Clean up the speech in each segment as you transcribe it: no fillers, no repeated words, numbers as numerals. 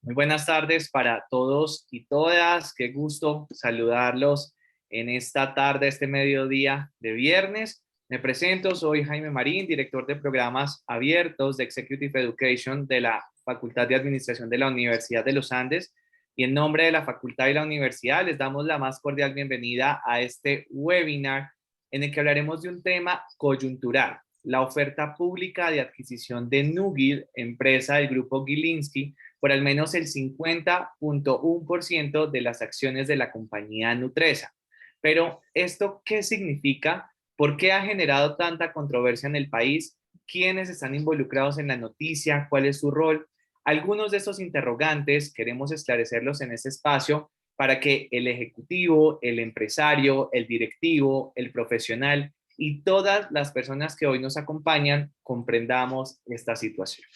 Muy buenas tardes para todos y todas. Qué gusto saludarlos en esta tarde, este mediodía de viernes. Me presento, soy Jaime Marín, director de programas abiertos de Executive Education de la Facultad de Administración de la Universidad de los Andes. Y en nombre de la facultad y la universidad les damos la más cordial bienvenida a este webinar en el que hablaremos de un tema coyuntural, la oferta pública de adquisición de Nugir, empresa del grupo Gilinski, por al menos el 50.1% de las acciones de la compañía Nutresa. Pero, ¿esto qué significa? ¿Por qué ha generado tanta controversia en el país? ¿Quiénes están involucrados en la noticia? ¿Cuál es su rol? Algunos de estos interrogantes queremos esclarecerlos en este espacio para que el ejecutivo, el empresario, el directivo, el profesional y todas las personas que hoy nos acompañan comprendamos esta situación.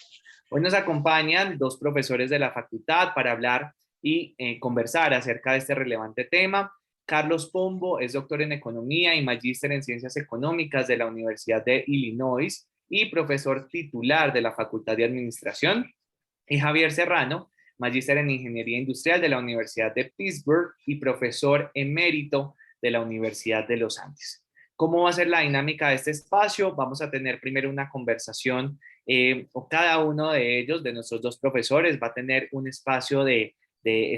Hoy nos acompañan dos profesores de la facultad para hablar y conversar acerca de este relevante tema. Carlos Pombo es doctor en Economía y magíster en Ciencias Económicas de la Universidad de Illinois y profesor titular de la Facultad de Administración. Y Javier Serrano, magíster en Ingeniería Industrial de la Universidad de Pittsburgh y profesor emérito de la Universidad de los Andes. ¿Cómo va a ser la dinámica de este espacio? Vamos a tener primero una conversación, o cada uno de ellos, de nuestros dos profesores, va a tener un espacio de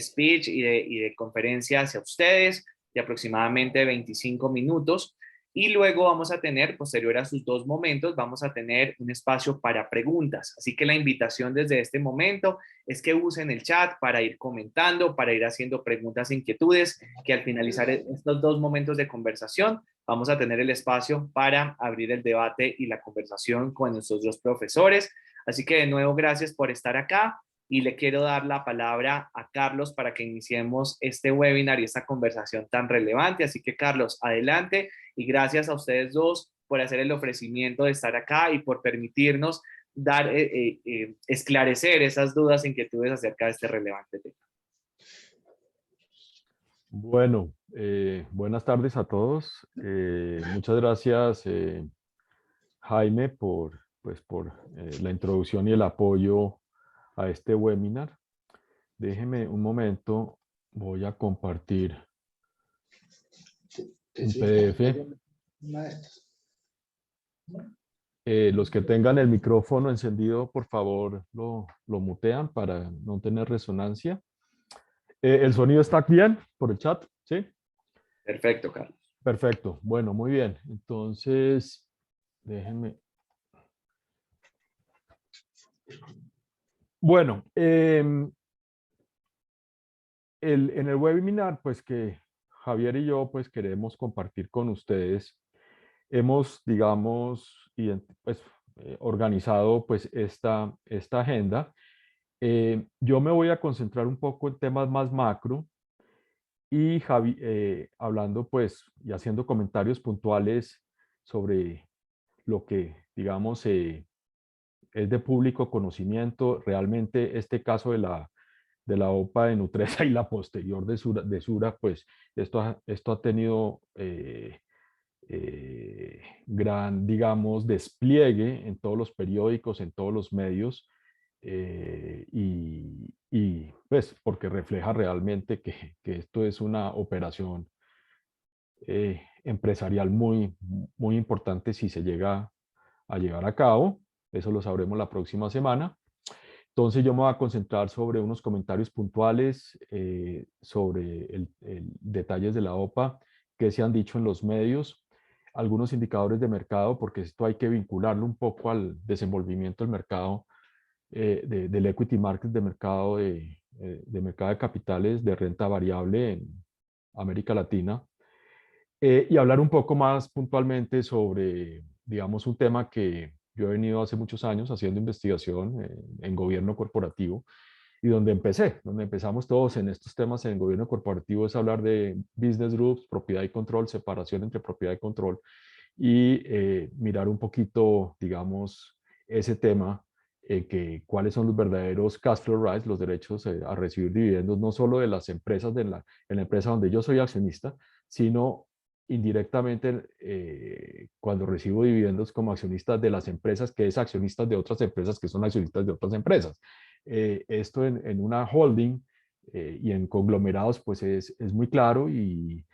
speech y de conferencia hacia ustedes de aproximadamente 25 minutos. Y luego vamos a tener, posterior a sus dos momentos, vamos a tener un espacio para preguntas. Así que la invitación desde este momento es que usen el chat para ir comentando, para ir haciendo preguntas e inquietudes, que al finalizar estos dos momentos de conversación, vamos a tener el espacio para abrir el debate y la conversación con nuestros dos profesores. Así que de nuevo, gracias por estar acá y le quiero dar la palabra a Carlos para que iniciemos este webinar y esta conversación tan relevante. Así que Carlos, adelante y gracias a ustedes dos por hacer el ofrecimiento de estar acá y por permitirnos dar, esclarecer esas dudas e inquietudes acerca de este relevante tema. Bueno, buenas tardes a todos. Muchas gracias, Jaime, por la introducción y el apoyo a este webinar. Déjeme un momento, voy a compartir un PDF. Los que tengan el micrófono encendido, por favor, lo mutean para no tener resonancia. ¿El sonido está bien por el chat? ¿Sí? Perfecto, Carlos. Perfecto. Bueno, muy bien. Entonces, déjenme. Bueno, en el webinar, pues que Javier y yo, pues queremos compartir con ustedes, hemos, digamos, organizado pues esta agenda. Yo me voy a concentrar un poco en temas más macro y Javi, hablando pues y haciendo comentarios puntuales sobre lo que, digamos, es de público conocimiento. Realmente este caso de la OPA de Nutresa y la posterior de Sura, pues esto ha tenido gran, digamos, despliegue en todos los periódicos, en todos los medios, pues porque refleja realmente que esto es una operación empresarial muy importante si se llega a llevar a cabo. Eso lo sabremos la próxima semana. Entonces yo me voy a concentrar sobre unos comentarios puntuales sobre detalles de la OPA que se han dicho en los medios, algunos indicadores de mercado, porque esto hay que vincularlo un poco al desenvolvimiento del mercado, del equity market de mercado de capitales de renta variable en América Latina, y hablar un poco más puntualmente sobre, digamos, un tema que yo he venido hace muchos años haciendo investigación en gobierno corporativo y donde empezamos todos en estos temas en gobierno corporativo, es hablar de business groups, propiedad y control, separación entre propiedad y control y mirar un poquito, digamos, ese tema, cuáles son los verdaderos cash flow rights, los derechos a recibir dividendos, no solo de las empresas, en la empresa donde yo soy accionista, sino indirectamente cuando recibo dividendos como accionistas de las empresas, que es accionistas de otras empresas que son accionistas de otras empresas. Esto en una holding y en conglomerados pues es muy claro y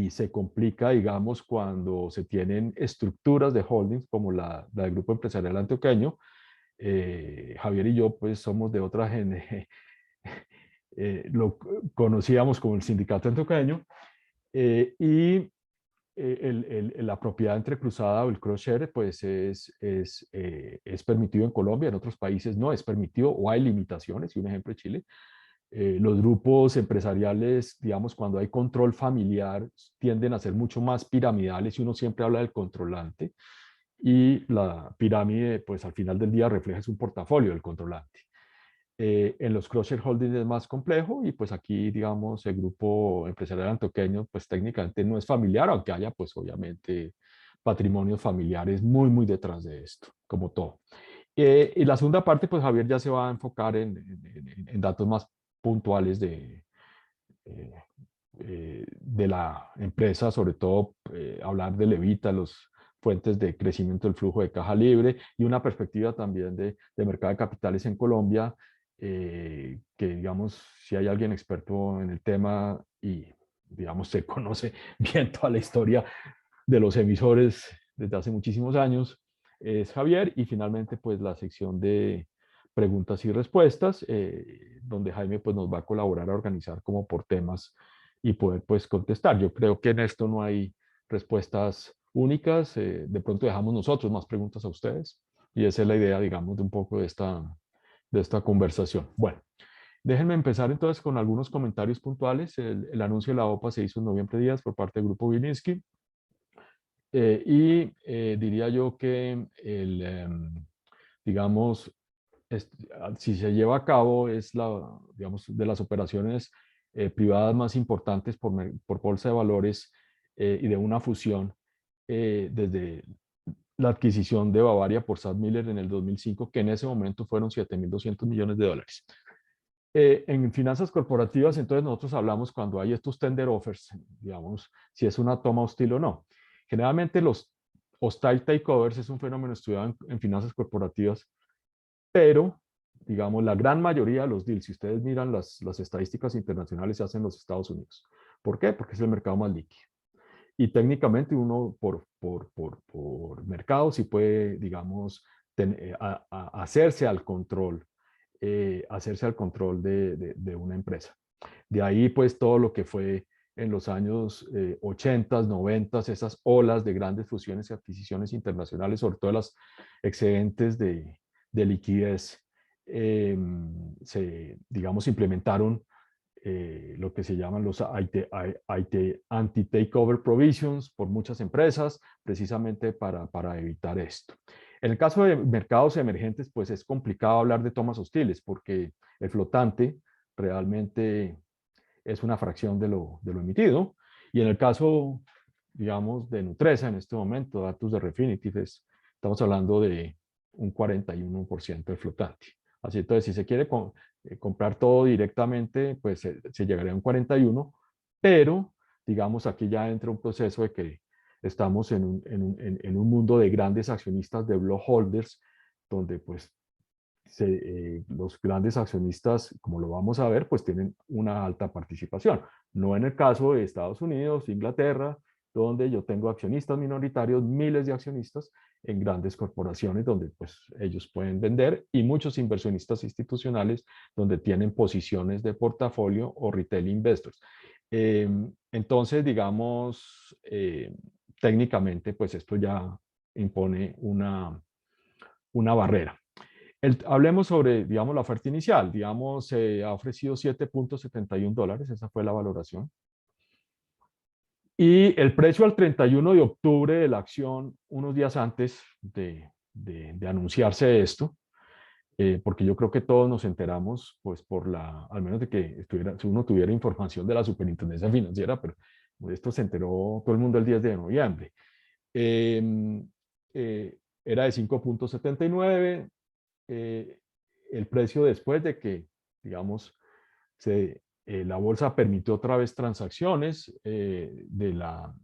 se complica, digamos, cuando se tienen estructuras de holdings como la del Grupo Empresarial Antioqueño. Javier y yo pues somos de otra lo conocíamos como el Sindicato Antioqueño, y la propiedad entrecruzada o el cross-share pues es permitido en Colombia, en otros países no es permitido o hay limitaciones, y un ejemplo es Chile. Los grupos empresariales, digamos, cuando hay control familiar, tienden a ser mucho más piramidales y uno siempre habla del controlante, y la pirámide, pues al final del día refleja su portafolio del controlante. En los cross-shareholding es más complejo y pues aquí, digamos, el grupo empresarial antioqueño, pues técnicamente no es familiar, aunque haya pues obviamente patrimonios familiares muy, muy detrás de esto, como todo. Y la segunda parte, pues Javier ya se va a enfocar en datos más puntuales eh, de la empresa, sobre todo hablar de Levita, los fuentes de crecimiento del flujo de caja libre y una perspectiva también de mercado de capitales en Colombia, que digamos, si hay alguien experto en el tema y digamos se conoce bien toda la historia de los emisores desde hace muchísimos años, es Javier. Y finalmente pues la sección de preguntas y respuestas, donde Jaime pues nos va a colaborar a organizar como por temas y poder pues contestar. Yo creo que en esto no hay respuestas únicas, de pronto dejamos nosotros más preguntas a ustedes y esa es la idea, digamos, de un poco de esta conversación. Bueno, déjenme empezar entonces con algunos comentarios puntuales. El anuncio de la OPA se hizo en noviembre 10 por parte del Grupo Wilinski. Diría yo que digamos, si se lleva a cabo es digamos, de las operaciones privadas más importantes por bolsa de valores y de una fusión desde la adquisición de Bavaria por Sad Miller en el 2005, que en ese momento fueron 7.200 millones de dólares. En finanzas corporativas, entonces nosotros hablamos cuando hay estos tender offers, digamos, si es una toma hostil o no. Generalmente los hostile takeovers es un fenómeno estudiado en finanzas corporativas, pero, digamos, la gran mayoría de los deals, si ustedes miran las estadísticas internacionales, se hacen en los Estados Unidos. ¿Por qué? Porque es el mercado más líquido. Y técnicamente uno por mercado sí puede, digamos, hacerse al control de una empresa. De ahí pues todo lo que fue en los años 80, 90, esas olas de grandes fusiones y adquisiciones internacionales, sobre todo las excedentes de liquidez, digamos, implementaron lo que se llaman los anti-takeover provisions por muchas empresas, precisamente para evitar esto. En el caso de mercados emergentes, pues es complicado hablar de tomas hostiles porque el flotante realmente es una fracción de lo emitido. Y en el caso, digamos, de Nutresa, en este momento, datos de Refinitiv, estamos hablando de un 41% de flotante. Así entonces, si se quiere comprar todo directamente, pues se llegaría a un 41%, pero digamos, aquí ya entra un proceso de que estamos en un mundo de grandes accionistas, de block holders, donde pues los grandes accionistas, como lo vamos a ver, pues tienen una alta participación. No en el caso de Estados Unidos, Inglaterra, donde yo tengo accionistas minoritarios, miles de accionistas en grandes corporaciones donde pues ellos pueden vender, y muchos inversionistas institucionales donde tienen posiciones de portafolio o retail investors. Entonces, digamos, técnicamente pues esto ya impone una barrera. Hablemos sobre, digamos, la oferta inicial. Digamos, se ha ofrecido $7.71, esa fue la valoración. Y el precio al 31 de octubre de la acción, unos días antes de anunciarse esto, porque yo creo que todos nos enteramos, pues al menos de que si uno tuviera información de la superintendencia financiera, pero esto se enteró todo el mundo el 10 de noviembre. Era de 5.79. El precio después de que, digamos, se La bolsa permitió otra vez transacciones de la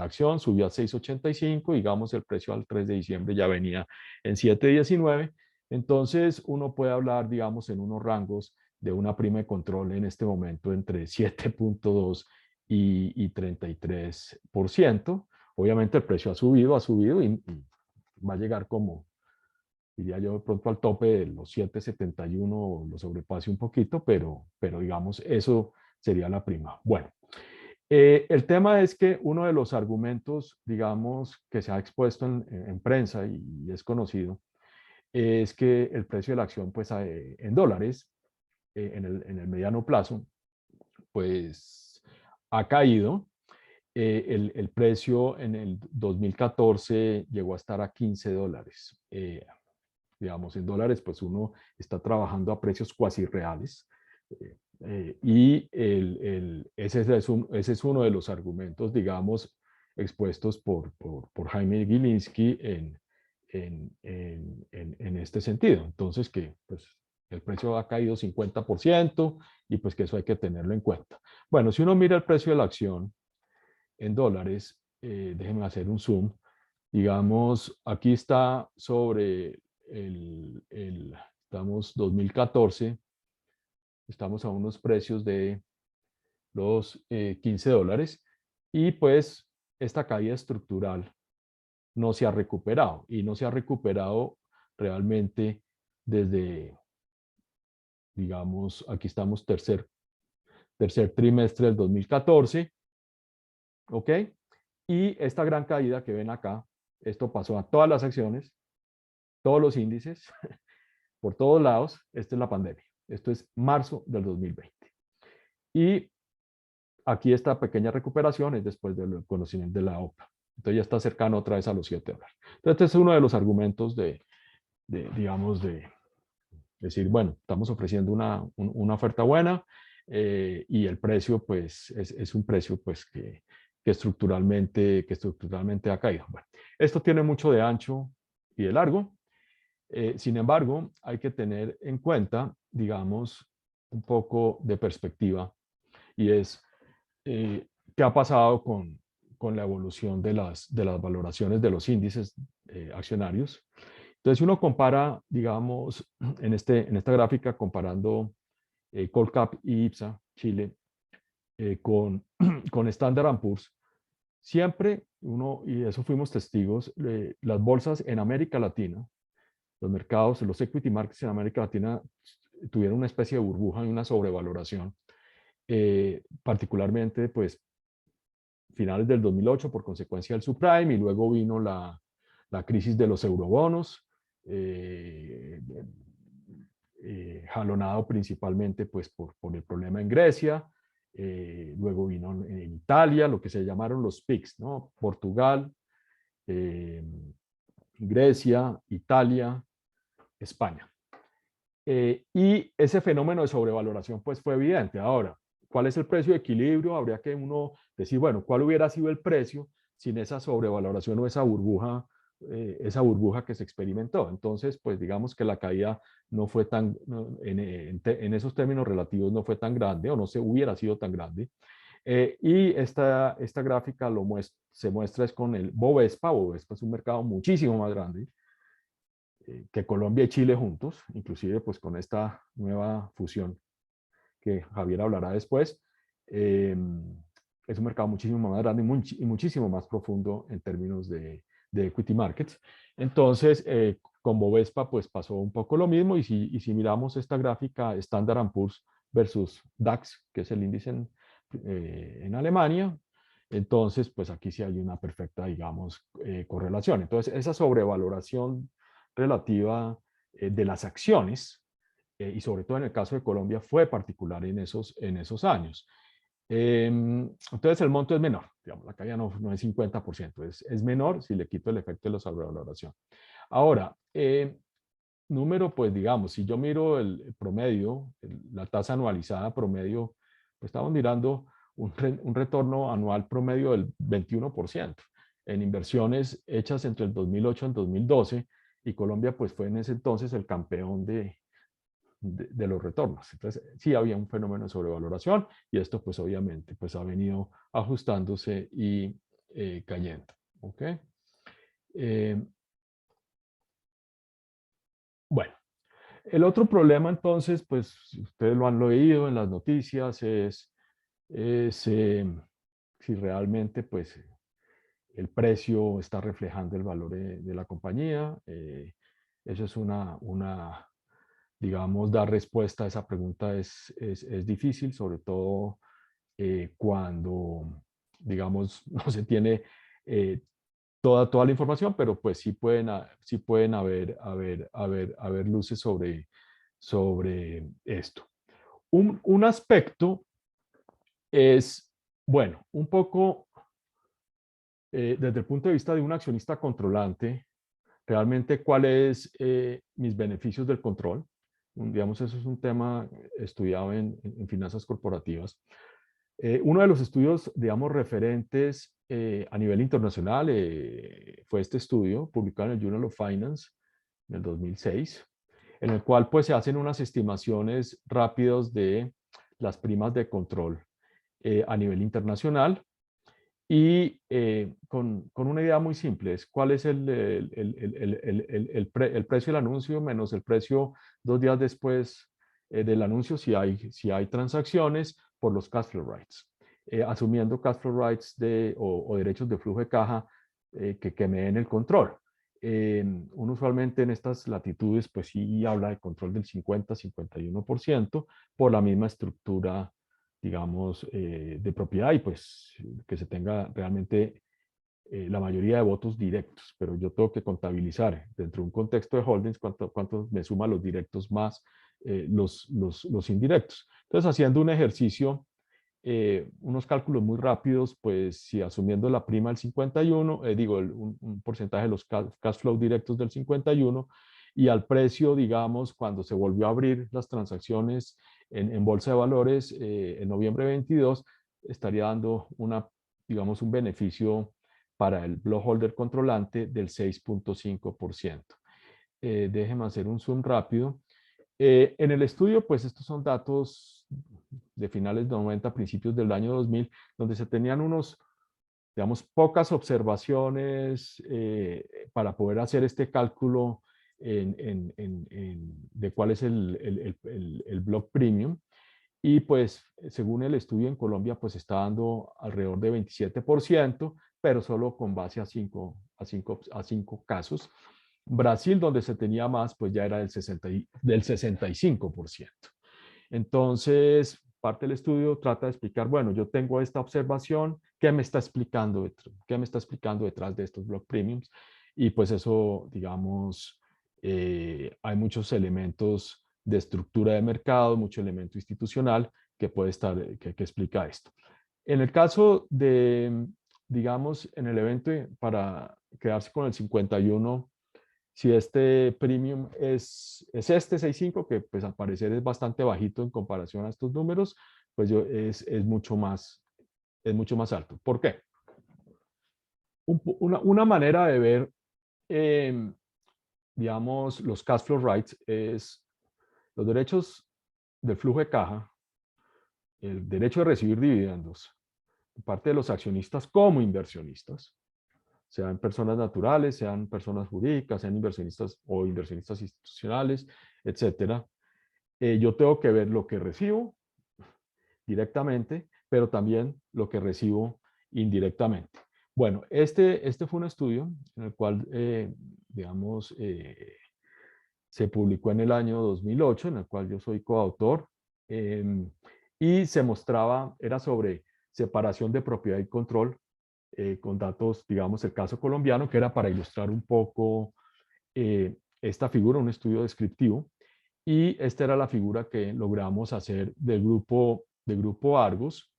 acción, subió a 6.85, digamos el precio al 3 de diciembre ya venía en 7.19, entonces uno puede hablar, digamos, en unos rangos de una prima de control en este momento entre 7.2 y 33%. Obviamente el precio ha subido y va a llegar como, diría yo, de pronto al tope de los 7.71, lo sobrepase un poquito, pero digamos, eso sería la prima. Bueno, el tema es que uno de los argumentos, digamos, que se ha expuesto en prensa y es conocido, es que el precio de la acción, pues en dólares, en el mediano plazo, pues ha caído. El precio en el 2014 llegó a estar a $15. Digamos, en dólares, pues uno está trabajando a precios cuasi reales. Y ese es uno de los argumentos, digamos, expuestos por Jaime Gilinski en este sentido. Entonces, que pues, el precio ha caído 50% y pues que eso hay que tenerlo en cuenta. Bueno, si uno mira el precio de la acción en dólares, déjenme hacer un zoom. Digamos, aquí está sobre estamos 2014, estamos a unos precios de los $15 y pues esta caída estructural no se ha recuperado y no se ha recuperado realmente desde, digamos, aquí estamos tercer trimestre del 2014, ¿ok? Y esta gran caída que ven acá, esto pasó a todas las acciones, todos los índices, por todos lados. Esta es la pandemia. Esto es marzo del 2020. Y aquí esta pequeña recuperación es después del conocimiento de la OPA. Entonces ya está cercano otra vez a los $7. Entonces este es uno de los argumentos digamos, de decir, bueno, estamos ofreciendo una oferta buena y el precio, pues, es un precio, pues, que estructuralmente ha caído. Bueno, esto tiene mucho de ancho y de largo. Sin embargo, hay que tener en cuenta, digamos, un poco de perspectiva y es qué ha pasado con la evolución de las valoraciones de los índices accionarios. Entonces, si uno compara, digamos, en esta gráfica, comparando Colcap y IPSA, Chile, con Standard Poor's, siempre uno, y eso fuimos testigos, las bolsas en América Latina, los mercados, los equity markets en América Latina tuvieron una especie de burbuja y una sobrevaloración, particularmente pues finales del 2008 por consecuencia del subprime y luego vino la crisis de los eurobonos, jalonado principalmente pues por el problema en Grecia, luego vino en Italia lo que se llamaron los PICs, ¿no? Portugal, Grecia, Italia, España. Y ese fenómeno de sobrevaloración pues fue evidente. Ahora, ¿cuál es el precio de equilibrio? Habría que uno decir, bueno, ¿cuál hubiera sido el precio sin esa sobrevaloración o esa burbuja que se experimentó? Entonces, pues digamos que la caída no fue tan, en esos términos relativos no fue tan grande o no se hubiera sido tan grande. Y esta gráfica se muestra es con el Bovespa. Bovespa es un mercado muchísimo más grande que Colombia y Chile juntos, inclusive pues con esta nueva fusión que Javier hablará después. Es un mercado muchísimo más grande y muchísimo más profundo en términos de equity markets. Entonces, con Bovespa pues pasó un poco lo mismo y si miramos esta gráfica Standard Poor's versus DAX, que es el índice en Alemania, entonces pues aquí sí hay una perfecta, digamos, correlación. Entonces, esa sobrevaloración relativa de las acciones, y sobre todo en el caso de Colombia, fue particular en esos años. Entonces el monto es menor, digamos, la caída no es 50%, es menor si le quito el efecto de la sobrevaloración. Ahora, número, pues digamos, si yo miro el promedio, la tasa anualizada promedio, pues estamos mirando un retorno anual promedio del 21% en inversiones hechas entre el 2008 y el 2012, y Colombia pues fue en ese entonces el campeón de los retornos. Entonces, sí había un fenómeno de sobrevaloración y esto pues obviamente pues ha venido ajustándose y cayendo. ¿Ok? Eh, bueno, el otro problema entonces, pues si ustedes lo han leído en las noticias, es si realmente pues el precio está reflejando el valor de la compañía. Eso es digamos, dar respuesta a esa pregunta es difícil, sobre todo cuando, digamos, no se tiene eh, toda la información, pero pues sí pueden haber luces sobre esto. Un aspecto es, bueno, un poco desde el punto de vista de un accionista controlante, realmente cuáles mis beneficios del control. Digamos, eso es un tema estudiado en finanzas corporativas. Uno de los estudios, digamos, referentes a nivel internacional fue este estudio publicado en el Journal of Finance en el 2006, en el cual pues se hacen unas estimaciones rápidas de las primas de control a nivel internacional y con una idea muy simple, es cuál es el precio del anuncio menos el precio 2 días después del anuncio si hay transacciones por los cash flow rights. Asumiendo cash flow rights o derechos de flujo de caja que me den el control. Uno usualmente en estas latitudes pues sí habla de control del 50-51% por la misma estructura digamos, de propiedad y pues que se tenga realmente la mayoría de votos directos, pero yo tengo que contabilizar dentro de un contexto de holdings cuánto me suma los directos más los indirectos. Entonces, haciendo un ejercicio, unos cálculos muy rápidos, pues si asumiendo la prima del 51, un porcentaje de los cash flow directos del 51, y al precio, digamos, cuando se volvió a abrir las transacciones en bolsa de valores en noviembre 22, estaría dando digamos, un beneficio para el block holder controlante del 6.5%. Déjenme hacer un zoom rápido. En el estudio, pues estos son datos de finales de 90, principios del año 2000, donde se tenían digamos, pocas observaciones para poder hacer este cálculo de cuál es el block premium. Y pues, según el estudio en Colombia, pues está dando alrededor de 27%, pero solo con base a cinco casos. Brasil, donde se tenía más, pues ya era del 65%. Entonces, parte del estudio trata de explicar, bueno, yo tengo esta observación, ¿qué me está explicando, detrás de estos block premiums? Y pues eso, digamos, hay muchos elementos de estructura de mercado, mucho elemento institucional que puede estar, que explica esto. En el caso de, digamos, en el evento para quedarse con el 51, si este premium este 6.5, que pues al parecer es bastante bajito en comparación a estos números, pues es mucho más alto. ¿Por qué? Una manera de ver, digamos, los cash flow rights es los derechos del flujo de caja, el derecho de recibir dividendos, parte de los accionistas como inversionistas, sean personas naturales, sean personas jurídicas, sean inversionistas o inversionistas institucionales, etcétera. Yo tengo que ver lo que recibo directamente, pero también lo que recibo indirectamente. Bueno, este fue un estudio en el cual, digamos, se publicó en el año 2008, en el cual yo soy coautor, y se mostraba, era sobre separación de propiedad y control, con datos, digamos, el caso colombiano, que era para ilustrar un poco esta figura, un estudio descriptivo, y esta era la figura que logramos hacer del grupo Argos,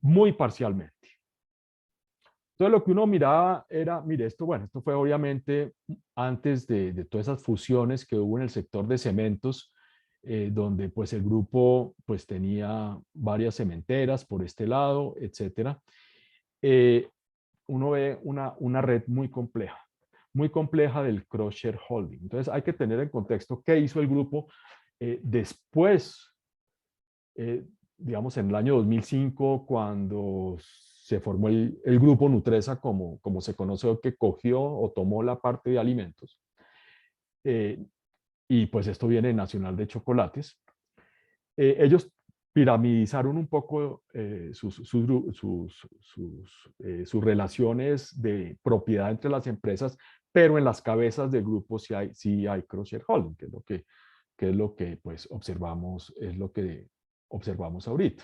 muy parcialmente. Entonces lo que uno miraba era, mire, esto fue obviamente antes de todas esas fusiones que hubo en el sector de cementos, donde pues el grupo pues tenía varias cementeras por este lado, etcétera. Uno ve una red muy compleja del cross shareholding. Entonces hay que tener en contexto qué hizo el grupo Después, digamos, en el año 2005, cuando se formó el grupo Nutresa, como se conoce, que cogió o tomó la parte de alimentos, eh, y pues esto viene de Nacional de Chocolates, ellos piramidizaron un poco sus relaciones de propiedad entre las empresas, pero en las cabezas del grupo sí hay cross-shareholding, que es lo que pues observamos, es lo que observamos ahorita.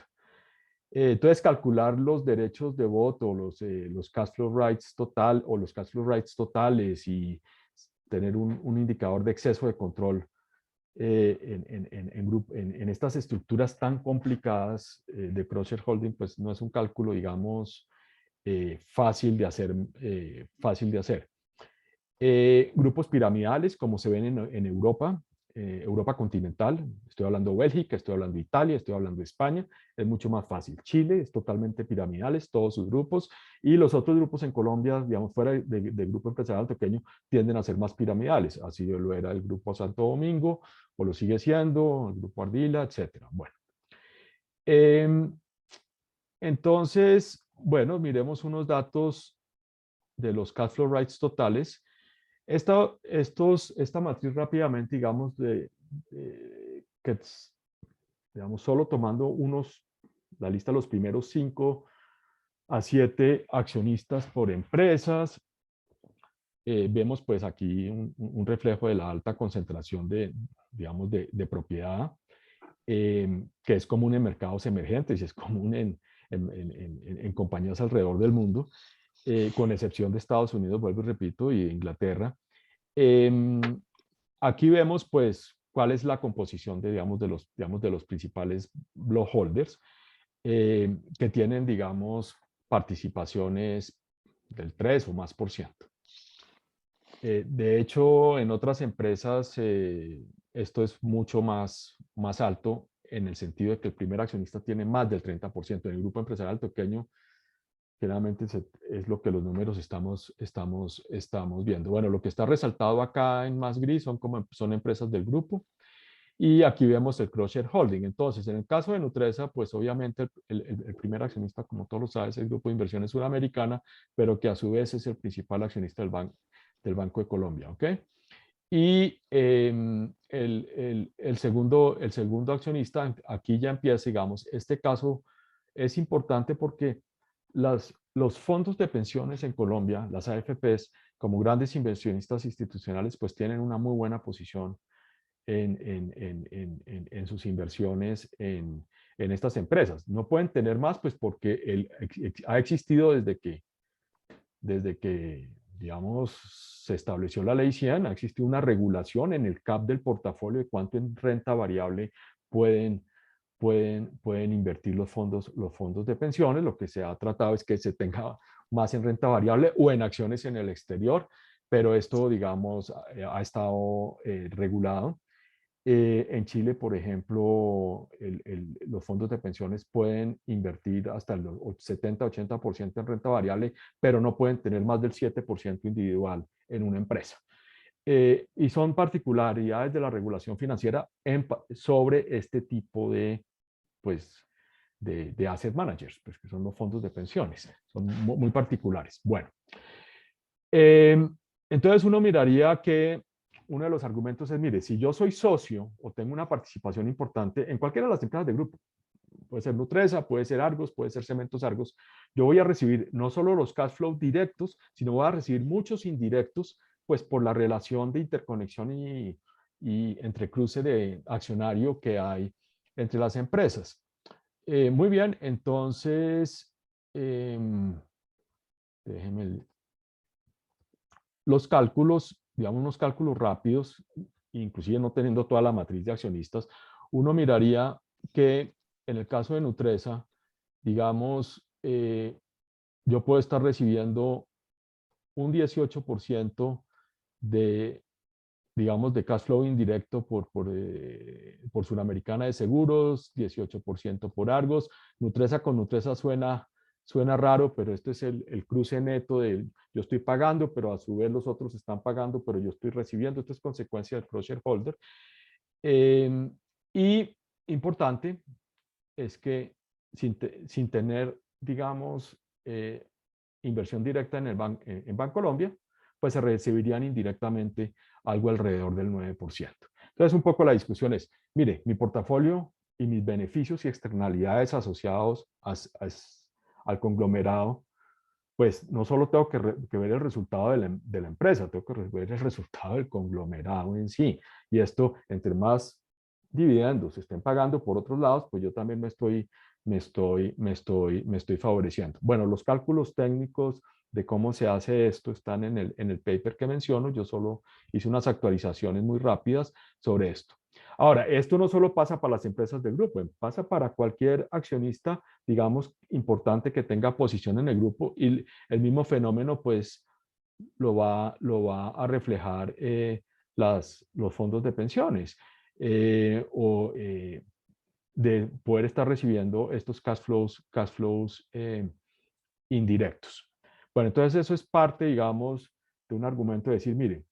Entonces, calcular los derechos de voto, los cash flow rights total o los cash flow rights totales y tener un indicador de exceso de control en estas estructuras tan complicadas de cross-shareholding, pues no es un cálculo, digamos, fácil de hacer. Fácil de hacer. Grupos piramidales, como se ven en Europa, Europa continental, estoy hablando de Bélgica, estoy hablando de Italia, estoy hablando de España, es mucho más fácil. Chile es totalmente piramidales, todos sus grupos, y los otros grupos en Colombia, digamos, fuera de grupo empresarial pequeño, tienden a ser más piramidales. Así lo era el grupo Santo Domingo, o lo sigue siendo, el grupo Ardila, etcétera. Bueno, entonces, bueno, miremos unos datos de los cash flow rights totales. Esta matriz rápidamente, digamos, que digamos, solo tomando la lista de los primeros 5 a 7 accionistas por empresas, vemos pues aquí un reflejo de la alta concentración digamos, de propiedad, que es común en mercados emergentes y es común en compañías alrededor del mundo, con excepción de Estados Unidos, vuelvo y repito, y Inglaterra. Aquí vemos pues cuál es la composición de los principales blockholders, que tienen, digamos, participaciones del 3 o más por ciento. De hecho, en otras empresas esto es mucho más alto, en el sentido de que el primer accionista tiene más del 30%. En el grupo empresarial pequeño, generalmente es lo que los números estamos viendo. Bueno, lo que está resaltado acá en más gris son empresas del grupo. Y aquí vemos el cross-shareholding. Entonces, en el caso de Nutresa, pues obviamente el primer accionista, como todos lo sabes, es el Grupo de Inversiones Sudamericana, pero que a su vez es el principal accionista del Banco de Colombia, ¿ok? Y el segundo accionista, aquí ya empieza, digamos, este caso es importante porque los fondos de pensiones en Colombia, las AFPs, como grandes inversionistas institucionales, pues tienen una muy buena posición en sus inversiones en estas empresas. No pueden tener más, pues porque ha existido desde que, digamos, se estableció la ley 100, ha existido una regulación en el cap del portafolio de cuánto en renta variable pueden, pueden invertir los fondos de pensiones. Lo que se ha tratado es que se tenga más en renta variable o en acciones en el exterior, pero esto, digamos, ha estado regulado. En Chile, por ejemplo, los fondos de pensiones pueden invertir hasta el 70-80% en renta variable, pero no pueden tener más del 7% individual en una empresa. Y son particularidades de la regulación financiera sobre este tipo pues, de asset managers, pues, que son los fondos de pensiones. Son muy particulares. Bueno, entonces uno miraría que uno de los argumentos es, mire, si yo soy socio o tengo una participación importante en cualquiera de las empresas de grupo, puede ser Nutresa, puede ser Argos, puede ser Cementos Argos, yo voy a recibir no solo los cash flow directos, sino voy a recibir muchos indirectos, pues por la relación de interconexión y entre cruce de accionario que hay entre las empresas. Muy bien, entonces, déjenme los cálculos, digamos unos cálculos rápidos, inclusive no teniendo toda la matriz de accionistas, uno miraría que en el caso de Nutresa, digamos, yo puedo estar recibiendo un 18% de, digamos, de cash flow indirecto por Suramericana de Seguros, 18% por Argos. Nutresa con Nutresa suena raro, pero este es el cruce neto de yo estoy pagando, pero a su vez los otros están pagando, pero yo estoy recibiendo. Esto es consecuencia del cross shareholder. Y importante es que sin tener, digamos, inversión directa en Bancolombia, pues se recibirían indirectamente algo alrededor del 9%. Entonces, un poco la discusión es, mire, mi portafolio y mis beneficios y externalidades asociados al conglomerado, pues no solo tengo que ver el resultado de la empresa, tengo que ver el resultado del conglomerado en sí. Y esto, entre más dividendos se estén pagando por otros lados, pues yo también me estoy favoreciendo. Bueno, los cálculos técnicos de cómo se hace esto están en el paper que menciono. Yo solo hice unas actualizaciones muy rápidas sobre esto. Ahora, esto no solo pasa para las empresas del grupo, pasa para cualquier accionista, digamos, importante que tenga posición en el grupo, y el mismo fenómeno, pues, lo va a reflejar los fondos de pensiones, o de poder estar recibiendo estos cash flows indirectos. Bueno, entonces eso es parte, digamos, de un argumento de decir, mire,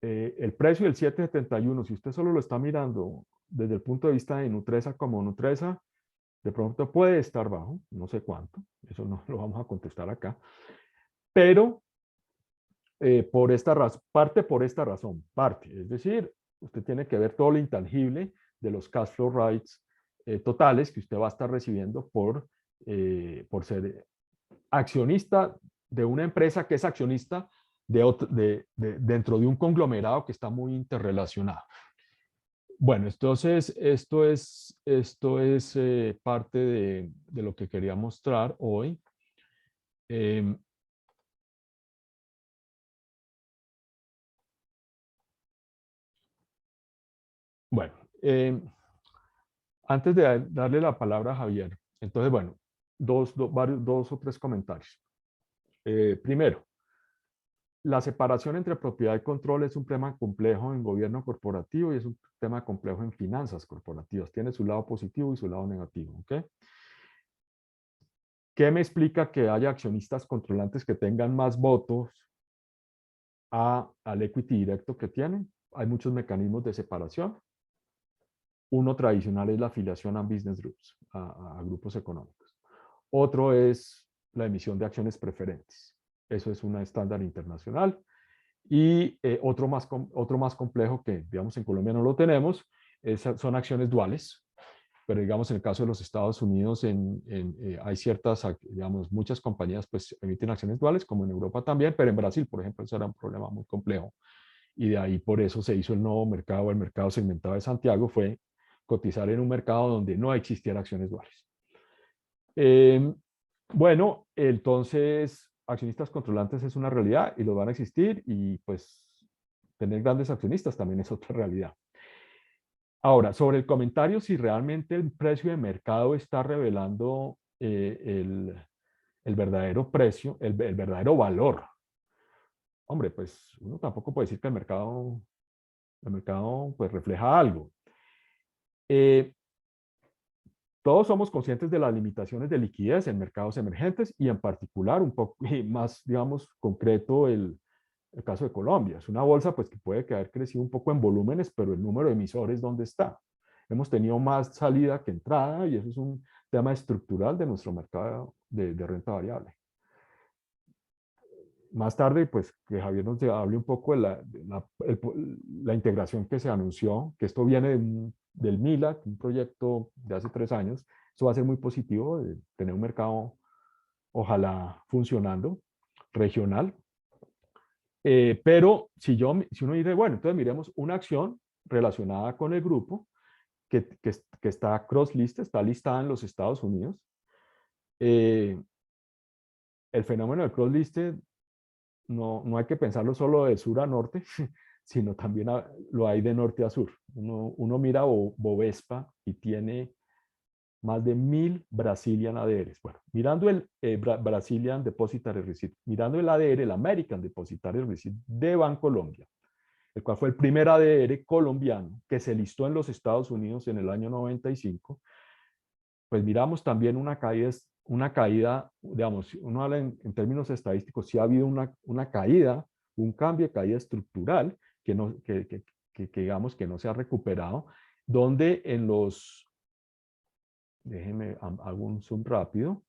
el precio del 7.71, si usted solo lo está mirando desde el punto de vista de Nutresa como Nutresa, de pronto puede estar bajo, no sé cuánto, eso no lo vamos a contestar acá, pero por esta razón, es decir, usted tiene que ver todo lo intangible de los cash flow rights totales que usted va a estar recibiendo por ser accionista de una empresa que es accionista dentro de un conglomerado que está muy interrelacionado. Bueno, entonces esto es parte de lo que quería mostrar hoy. Eh, bueno, antes de darle la palabra a Javier, entonces, bueno, dos o tres comentarios. Primero, la separación entre propiedad y control es un tema complejo en gobierno corporativo y es un tema complejo en finanzas corporativas. Tiene su lado positivo y su lado negativo. ¿Ok? ¿Qué me explica que haya accionistas controlantes que tengan más votos al equity directo que tienen? Hay muchos mecanismos de separación. Uno tradicional es la afiliación a business groups, a grupos económicos. Otro es la emisión de acciones preferentes. Eso es un estándar internacional. Y otro más complejo que, digamos, en Colombia no lo tenemos, son acciones duales. Pero, digamos, en el caso de los Estados Unidos, hay ciertas, digamos, muchas compañías pues emiten acciones duales, como en Europa también, pero en Brasil, por ejemplo, eso era un problema muy complejo. Y de ahí por eso se hizo el nuevo mercado, el mercado segmentado de Santiago, fue cotizar en un mercado donde no existieran acciones duales. Bueno, entonces, accionistas controlantes es una realidad y los van a existir, y pues tener grandes accionistas también es otra realidad. Ahora, sobre el comentario si realmente el precio de mercado está revelando el verdadero precio, el verdadero valor. Hombre, pues uno tampoco puede decir que el mercado pues refleja algo. Todos somos conscientes de las limitaciones de liquidez en mercados emergentes, y en particular, un poco más, digamos, concreto, el caso de Colombia. Es una bolsa pues que puede que haber crecido un poco en volúmenes, pero el número de emisores, ¿dónde está? Hemos tenido más salida que entrada, y eso es un tema estructural de nuestro mercado de renta variable. Más tarde, pues que Javier nos hable un poco la integración que se anunció, que esto viene del MILA, un proyecto de hace 3 años. Esto va a ser muy positivo, de tener un mercado, ojalá, funcionando, regional. Pero si uno dice, bueno, entonces miremos una acción relacionada con el grupo que está cross-list, está listada en los Estados Unidos. El fenómeno del cross-listed no hay que pensarlo solo de sur a norte, sino también lo hay de norte a sur. Uno mira Bovespa y tiene más de 1000 Brazilian ADRs. Bueno, mirando el Brazilian Depositary Receipt, mirando el ADR, el American Depositary Receipt de Bancolombia, el cual fue el primer ADR colombiano que se listó en los Estados Unidos en el año 95, pues miramos también una caída, digamos, uno habla en términos estadísticos, sí ha habido una caída, un cambio de caída estructural que digamos que no se ha recuperado, donde en los, déjenme hago un zoom rápido,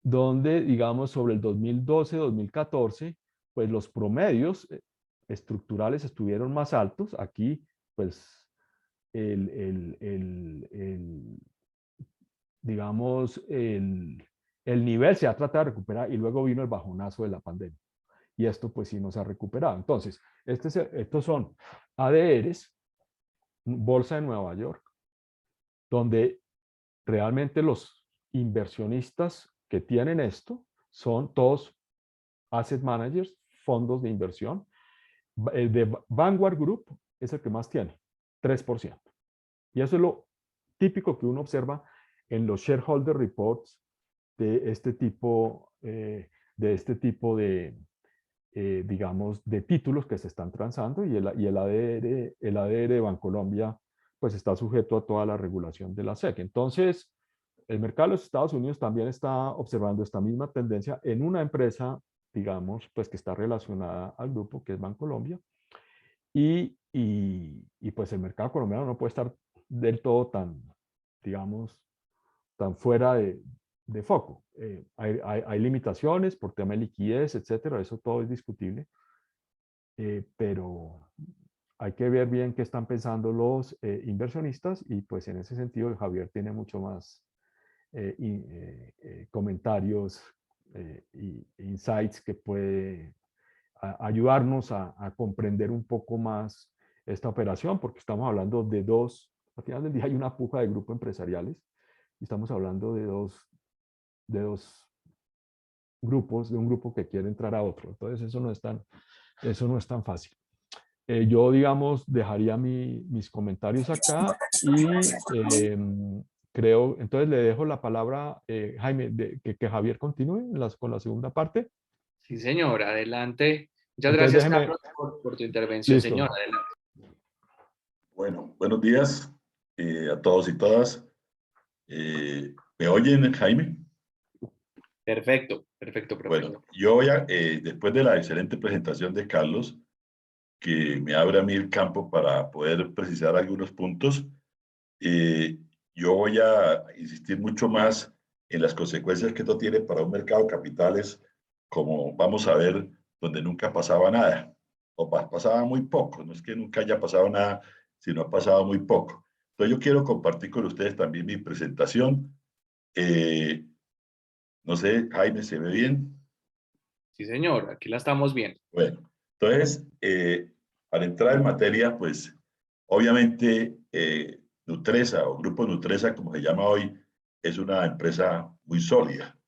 donde digamos sobre el 2012-2014, pues los promedios estructurales estuvieron más altos. Aquí pues el digamos, el nivel se ha tratado de recuperar y luego vino el bajonazo de la pandemia. Y esto pues sí no se ha recuperado. Entonces, estos son ADRs, Bolsa de Nueva York, donde realmente los inversionistas que tienen esto son todos asset managers, fondos de inversión. El de Vanguard Group es el que más tiene, 3%. Y eso es lo típico que uno observa en los shareholder reports de este tipo digamos, de títulos que se están transando, y el ADR de Bancolombia pues está sujeto a toda la regulación de la SEC. Entonces, el mercado de los Estados Unidos también está observando esta misma tendencia en una empresa, digamos, pues que está relacionada al grupo, que es Bancolombia, y pues el mercado colombiano no puede estar del todo tan, digamos, tan fuera de foco. Hay limitaciones por tema de liquidez, etcétera, eso todo es discutible, pero hay que ver bien qué están pensando los inversionistas, y pues en ese sentido el Javier tiene mucho más comentarios e insights que puede ayudarnos a comprender un poco más esta operación, porque estamos hablando de al final del día hay una puja de grupos empresariales, y estamos hablando de dos grupos, de un grupo que quiere entrar a otro. Entonces eso no es tan fácil. Yo, digamos, dejaría mis comentarios acá y creo, entonces le dejo la palabra, Jaime, que Javier continúe con la segunda parte. Sí, señor, adelante. Muchas Entonces gracias, déjeme, Carlos, por tu intervención, señor. listo. Adelante. Bueno, buenos días a todos y todas. ¿Me oyen, Jaime? Perfecto, perfecto, profe. Bueno, yo voy a, después de la excelente presentación de Carlos, que me abre a mí el campo para poder precisar algunos puntos, eh, yo voy a insistir mucho más en las consecuencias que esto tiene para un mercado de capitales, como vamos a ver, donde nunca pasaba nada, o pasaba muy poco. No es que nunca haya pasado nada, sino ha pasado muy poco. Entonces yo quiero compartir con ustedes también mi presentación. Eh, no sé, Jaime, ¿se ve bien? Sí, señor, aquí la estamos viendo. Bueno, entonces, para entrar en materia, pues obviamente Nutresa o Grupo Nutresa, como se llama hoy, es una empresa muy sólida,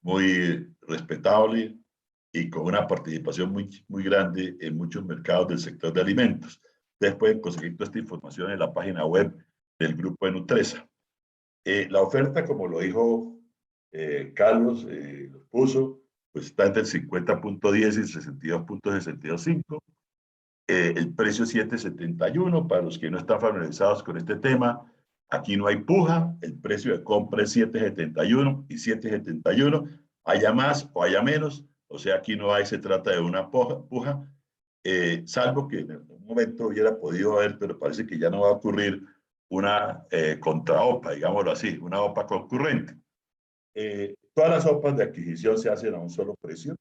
muy respetable y con una participación muy grande en muchos mercados del sector de alimentos. Ustedes pueden conseguir toda esta información en la página web del Grupo de Nutresa. La oferta, como lo dijo Carlos, lo puso, pues está entre el 50.10 y el 62.625. El precio es 7.71. Para los que no están familiarizados con este tema, aquí no hay puja. El precio de compra es 7.71 y 7.71. Haya más o haya menos. O sea, aquí no hay, se trata de una puja, salvo que en algún momento hubiera podido haber, pero parece que ya no va a ocurrir una contra-OPA, digámoslo así, una OPA concurrente. Todas las OPAs de adquisición se hacen a un solo precio,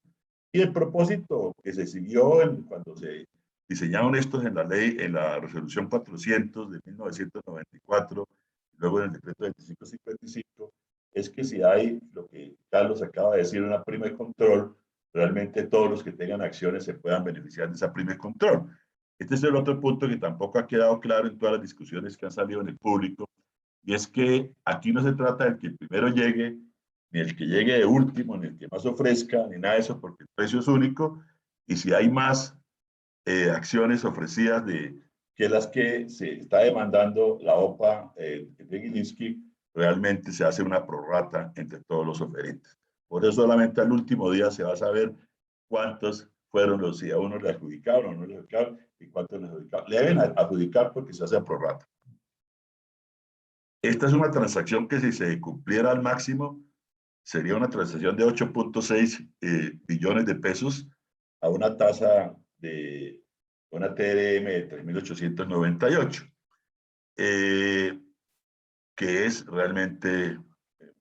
y el propósito que se siguió cuando se diseñaron estos en la ley, en la resolución 400 de 1994, y luego en el decreto 2555, es que si hay lo que Carlos acaba de decir, una prima de control, realmente todos los que tengan acciones se puedan beneficiar de esa prima de control. Este es el otro punto que tampoco ha quedado claro en todas las discusiones que han salido en el público, y es que aquí no se trata del que primero llegue, ni el que llegue de último, ni el que más ofrezca, ni nada de eso, porque el precio es único, y si hay más acciones ofrecidas que las que se está demandando la OPA de Gilinski, realmente se hace una prorrata entre todos los oferentes. Por eso solamente al último día se va a saber cuántos fueron los, si a uno le adjudicaron o no le adjudicaron, y cuántos le adjudicaron. Le deben adjudicar porque se hace prorrata. Esta es una transacción que, si se cumpliera al máximo, sería una transacción de 8.6 billones de pesos a una tasa de una TRM de 3.898, que es realmente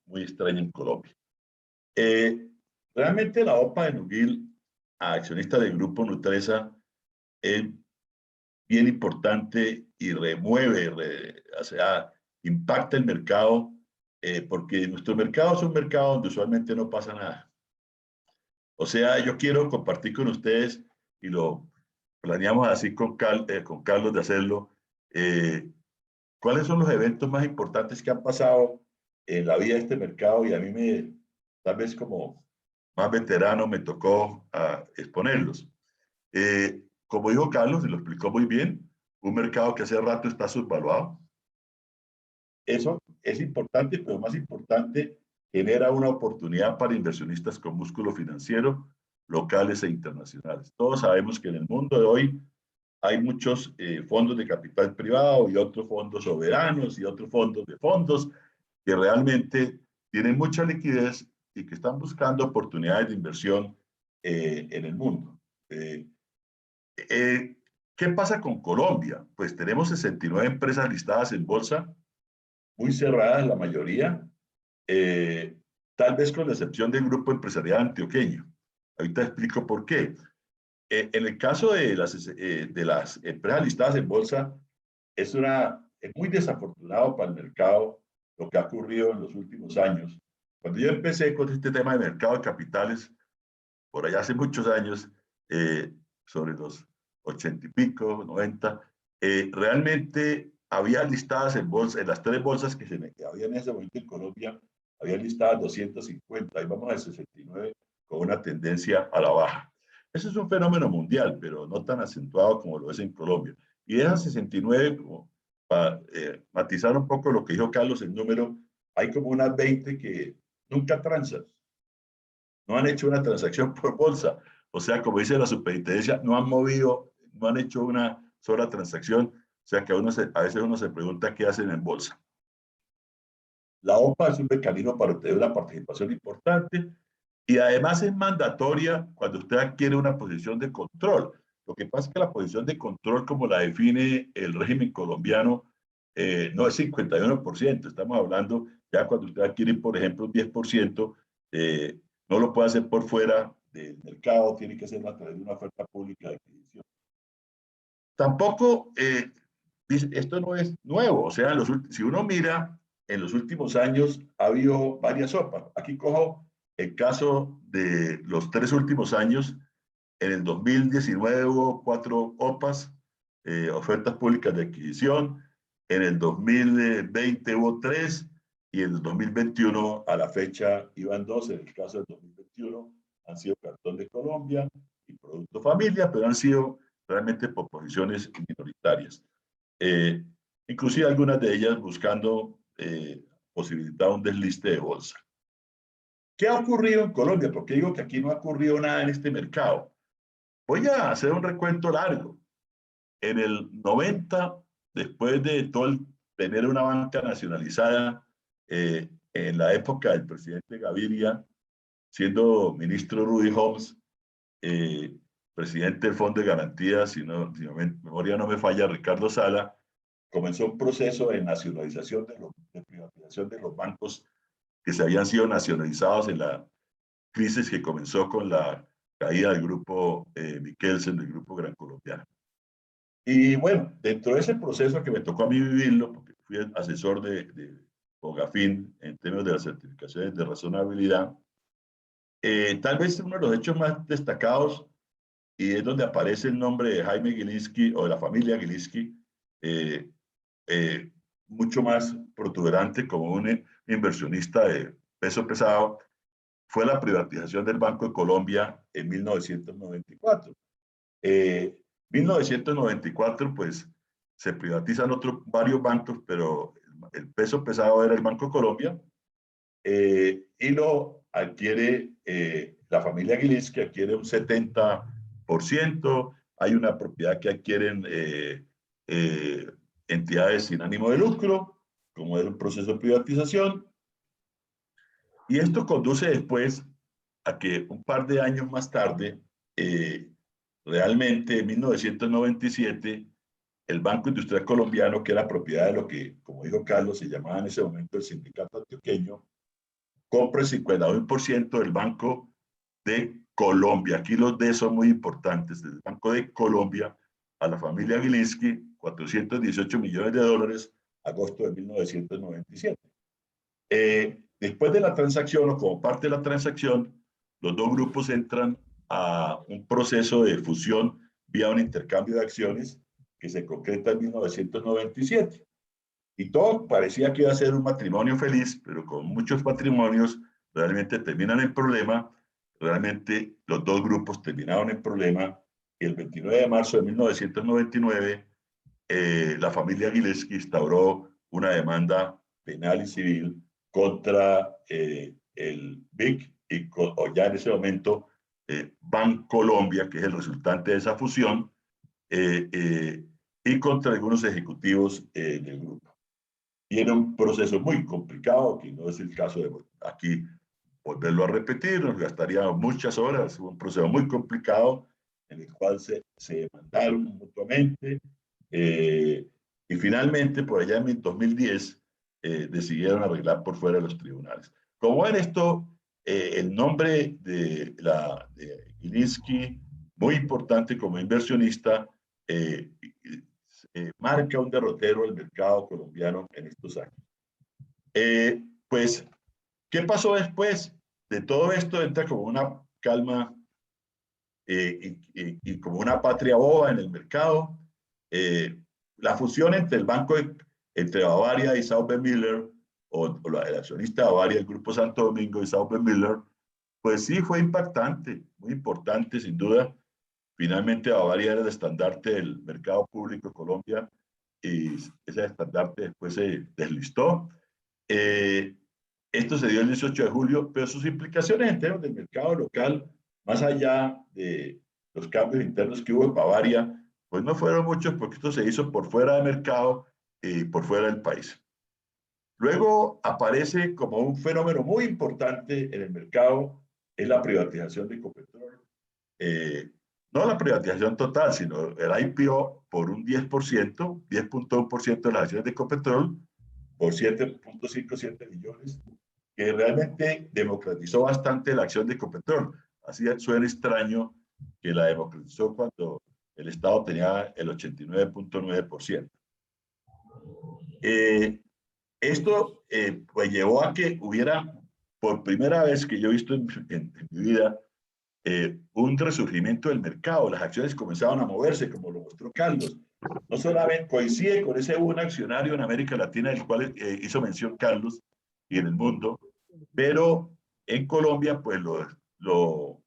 muy extraña en Colombia. Realmente la OPA de Nuguil, accionista del grupo Nutresa, es bien importante y remueve, o sea, impacta el mercado, porque nuestro mercado es un mercado donde usualmente no pasa nada. O sea, yo quiero compartir con ustedes, y lo planeamos así con Carlos de hacerlo, cuáles son los eventos más importantes que han pasado en la vida de este mercado, y a mí tal vez como más veterano me tocó exponerlos. Como dijo Carlos, y lo explicó muy bien, un mercado que hace rato está subvaluado. Eso es importante, pero más importante, genera una oportunidad para inversionistas con músculo financiero, locales e internacionales. Todos sabemos que en el mundo de hoy hay muchos fondos de capital privado y otros fondos soberanos y otros fondos que realmente tienen mucha liquidez y que están buscando oportunidades de inversión en el mundo. ¿Qué pasa con Colombia? Pues tenemos 69 empresas listadas en bolsa, muy cerradas la mayoría, tal vez con la excepción del grupo empresarial antioqueño. Ahorita explico por qué. En el caso de las empresas listadas en bolsa, es muy desafortunado para el mercado lo que ha ocurrido en los últimos años. Cuando yo empecé con este tema de mercado de capitales, por allá hace muchos años, sobre los 80 y pico, 90, realmente había listadas en bolsa, en las tres bolsas que había en ese momento en Colombia, había listadas 250, y vamos a 69 con una tendencia a la baja. Eso es un fenómeno mundial, pero no tan acentuado como lo es en Colombia. Y de esas 69, como para matizar un poco lo que dijo Carlos, el número, hay como unas 20 que nunca transan, no han hecho una transacción por bolsa. O sea, como dice la superintendencia, no han movido, no han hecho una sola transacción. O sea, que a veces uno se pregunta qué hacen en bolsa. La OPA es un mecanismo para obtener una participación importante y además es mandatoria cuando usted adquiere una posición de control. Lo que pasa es que la posición de control, como la define el régimen colombiano, no es 51%. Estamos hablando ya cuando usted adquiere, por ejemplo, un 10%, no lo puede hacer por fuera del mercado, tiene que hacerlo a través de una oferta pública de adquisición. Tampoco, esto no es nuevo, o sea, si uno mira, en los últimos años ha habido varias OPAs. Aquí cojo el caso de los 3 últimos años. En el 2019 hubo 4 OPAs, ofertas públicas de adquisición. En el 2020 hubo 3 y en el 2021 a la fecha iban 2. En el caso del 2021 han sido Cartón de Colombia y Producto Familia, pero han sido realmente por posiciones minoritarias. Inclusive algunas de ellas buscando posibilitar un desliste de bolsa. ¿Qué ha ocurrido en Colombia? Porque digo que aquí no ha ocurrido nada en este mercado. Voy a hacer un recuento largo. En el 90, después de tener una banca nacionalizada, en la época del presidente Gaviria, siendo ministro Rudy Holmes, presidente del Fondo de Garantías, si mi memoria no me falla, Ricardo Sala, comenzó un proceso de nacionalización, de privatización de los bancos que se habían sido nacionalizados en la crisis que comenzó con la caída del grupo Michelsen, del grupo Gran Colombiano. Y bueno, dentro de ese proceso que me tocó a mí vivirlo, porque fui asesor de Fogafín en términos de las certificaciones de razonabilidad, tal vez uno de los hechos más destacados, y es donde aparece el nombre de Jaime Gilinski o de la familia Gilinski, mucho más protuberante como un inversionista de peso pesado, fue la privatización del Banco de Colombia en 1994. 1994, pues, se privatizan varios bancos, pero el peso pesado era el Banco de Colombia, y lo adquiere la familia Gilinski, adquiere un 70%, hay una propiedad que adquieren entidades sin ánimo de lucro, como era un proceso de privatización, y esto conduce después a que un par de años más tarde realmente en 1997 el Banco Industrial Colombiano, que era propiedad de lo que, como dijo Carlos, se llamaba en ese momento el Sindicato Antioqueño, compra el 51% del Banco de Colombia. Aquí los D son muy importantes. Del Banco de Colombia a la familia Gilinski, 418 millones de dólares, agosto de 1997. Después de la transacción, o como parte de la transacción, los dos grupos entran a un proceso de fusión vía un intercambio de acciones que se concreta en 1997. Y todo parecía que iba a ser un matrimonio feliz, pero con muchos matrimonios realmente terminan en problema. Realmente los dos grupos terminaron en problema. Y el 29 de marzo de 1999, la familia Gilinski instauró una demanda penal y civil contra el BIC o ya en ese momento Bancolombia, que es el resultante de esa fusión, y contra algunos ejecutivos del grupo. Y era un proceso muy complicado, que no es el caso de aquí volverlo a repetir, nos gastaríamos muchas horas, un proceso muy complicado en el cual se demandaron mutuamente y finalmente por allá en 2010 decidieron arreglar por fuera de los tribunales. Como en esto, el nombre de Gilinski, muy importante como inversionista, marca un derrotero el mercado colombiano en estos años. Pues, ¿qué pasó después? De todo esto entra como una calma y como una patria boba en el mercado. La fusión entre el banco, entre Bavaria y Sauber Miller, o el accionista de Bavaria, el Grupo Santo Domingo y Sauber Miller, pues sí fue impactante, muy importante sin duda. Finalmente Bavaria era el estandarte del mercado público de Colombia y ese estandarte después se deslistó. Esto se dio el 18 de julio, pero sus implicaciones en términos del mercado local, más allá de los cambios internos que hubo en Bavaria, pues no fueron muchos porque esto se hizo por fuera del mercado y por fuera del país. Luego aparece como un fenómeno muy importante en el mercado, es la privatización de Ecopetrol. No la privatización total, sino el IPO por un 10%, 10.1% de las acciones de Ecopetrol, por 7.57 millones, que realmente democratizó bastante la acción de Ecopetrol. Así suena extraño que la democratizó cuando el Estado tenía el 89.9%. Esto pues llevó a que hubiera, por primera vez que yo he visto en mi vida, un resurgimiento del mercado. Las acciones comenzaron a moverse, como lo mostró Carlos. No solamente coincide con ese buen accionario en América Latina, del cual hizo mención Carlos, y en el mundo, pero en Colombia, pues lo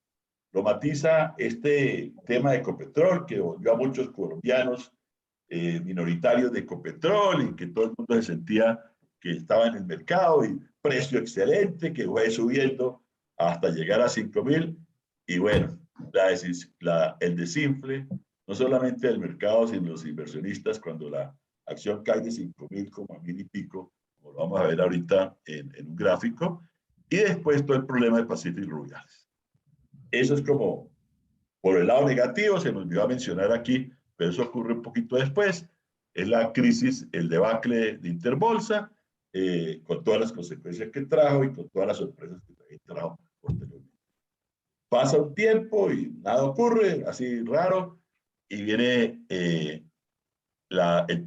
matiza este tema de Ecopetrol, que volvió a muchos colombianos minoritarios de Ecopetrol y que todo el mundo se sentía que estaba en el mercado y precio excelente, que fue subiendo hasta llegar a 5.000. Y bueno, el desinfle, no solamente del mercado, sino los inversionistas, cuando la acción cae de 5.000 como a 1.000 y pico, como lo vamos a ver ahorita en un gráfico, y después todo el problema de Pacific Rubiales. Eso es como por el lado negativo, se me olvidó mencionar aquí, pero eso ocurre un poquito después, es la crisis, el debacle de Interbolsa, con todas las consecuencias que trajo y con todas las sorpresas que también trajo posteriormente. Pasa un tiempo y nada ocurre, así raro, y viene el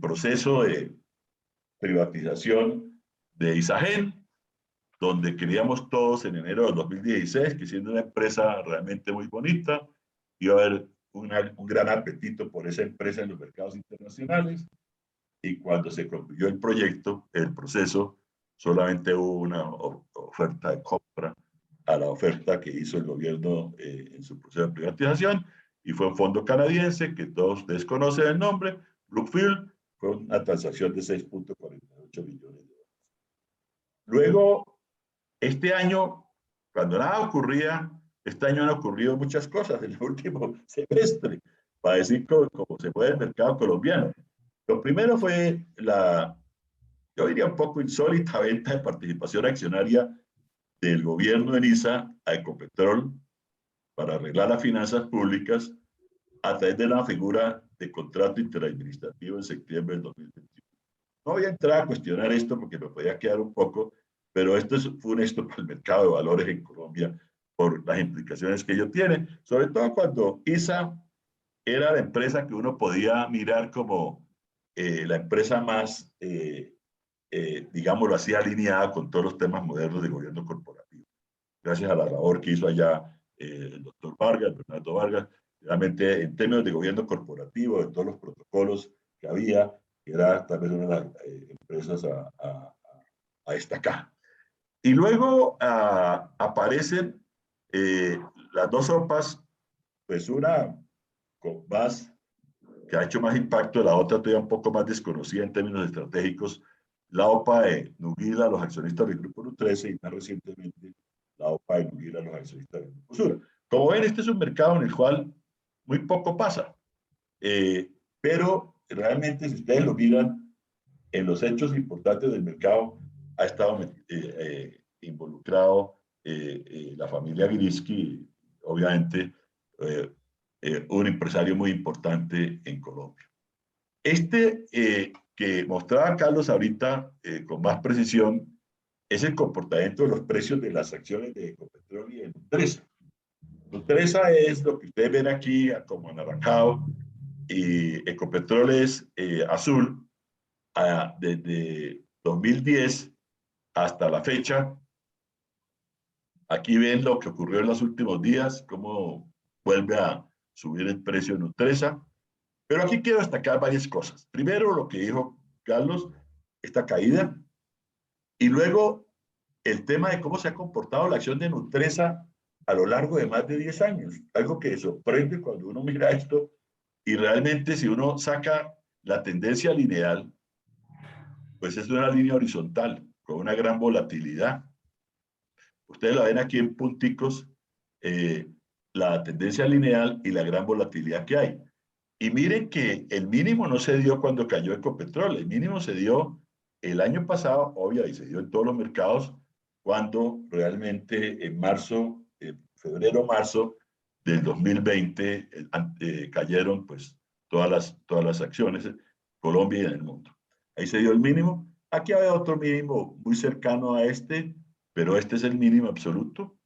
proceso de privatización de Isagen, donde queríamos todos en enero del 2016, que siendo una empresa realmente muy bonita, iba a haber un gran apetito por esa empresa en los mercados internacionales, y cuando se concluyó el proyecto, el proceso, solamente hubo una oferta de compra a la oferta que hizo el gobierno en su proceso de privatización, y fue un fondo canadiense que todos ustedes conocen el nombre, Brookfield, fue una transacción de 6.48 millones de dólares. Luego, este año, cuando nada ocurría, este año han ocurrido muchas cosas en el último semestre, para decir cómo se mueve el mercado colombiano. Lo primero fue yo diría un poco insólita venta de participación accionaria del gobierno de Niza a Ecopetrol para arreglar las finanzas públicas, a través de la figura de contrato interadministrativo en septiembre del 2021. No voy a entrar a cuestionar esto porque me podía quedar un poco, pero esto fue un éxito para el mercado de valores en Colombia por las implicaciones que ello tiene, sobre todo cuando ISA era la empresa que uno podía mirar como la empresa más, digámoslo así, alineada con todos los temas modernos de gobierno corporativo. Gracias a la labor que hizo allá el doctor Vargas, Bernardo Vargas, realmente en términos de gobierno corporativo, de todos los protocolos que había, que era tal vez una de las empresas a destacar. Y luego aparecen las dos OPAs, pues una con más, que ha hecho más impacto, la otra todavía un poco más desconocida en términos estratégicos, la OPA de Nuguila, los accionistas del Grupo Nutresa, y más recientemente la OPA de Nuguila, los accionistas del Grupo Sura. Como ven, este es un mercado en el cual muy poco pasa, pero realmente si ustedes lo miran, en los hechos importantes del mercado ha estado involucrado la familia Grisky, obviamente un empresario muy importante en Colombia. Que mostraba Carlos ahorita con más precisión es el comportamiento de los precios de las acciones de Ecopetrol y de Nutresa. Nutresa es lo que ustedes ven aquí como anaranjado y Ecopetrol es azul. Desde 2010 hasta la fecha, aquí ven lo que ocurrió en los últimos días, cómo vuelve a subir el precio de Nutresa. Pero aquí quiero destacar varias cosas. Primero, lo que dijo Carlos, esta caída, y luego el tema de cómo se ha comportado la acción de Nutresa a lo largo de más de 10 años. Algo que sorprende cuando uno mira esto y realmente si uno saca la tendencia lineal, pues es una línea horizontal con una gran volatilidad. Ustedes la ven aquí en punticos, la tendencia lineal y la gran volatilidad que hay. Y miren que el mínimo no se dio cuando cayó Ecopetrol, el mínimo se dio el año pasado, obvio, y se dio en todos los mercados, cuando realmente en marzo, febrero-marzo del 2020 cayeron pues todas las acciones en Colombia y en el mundo. Ahí se dio el mínimo. Aquí hay otro mínimo muy cercano a este, pero este es el mínimo absoluto,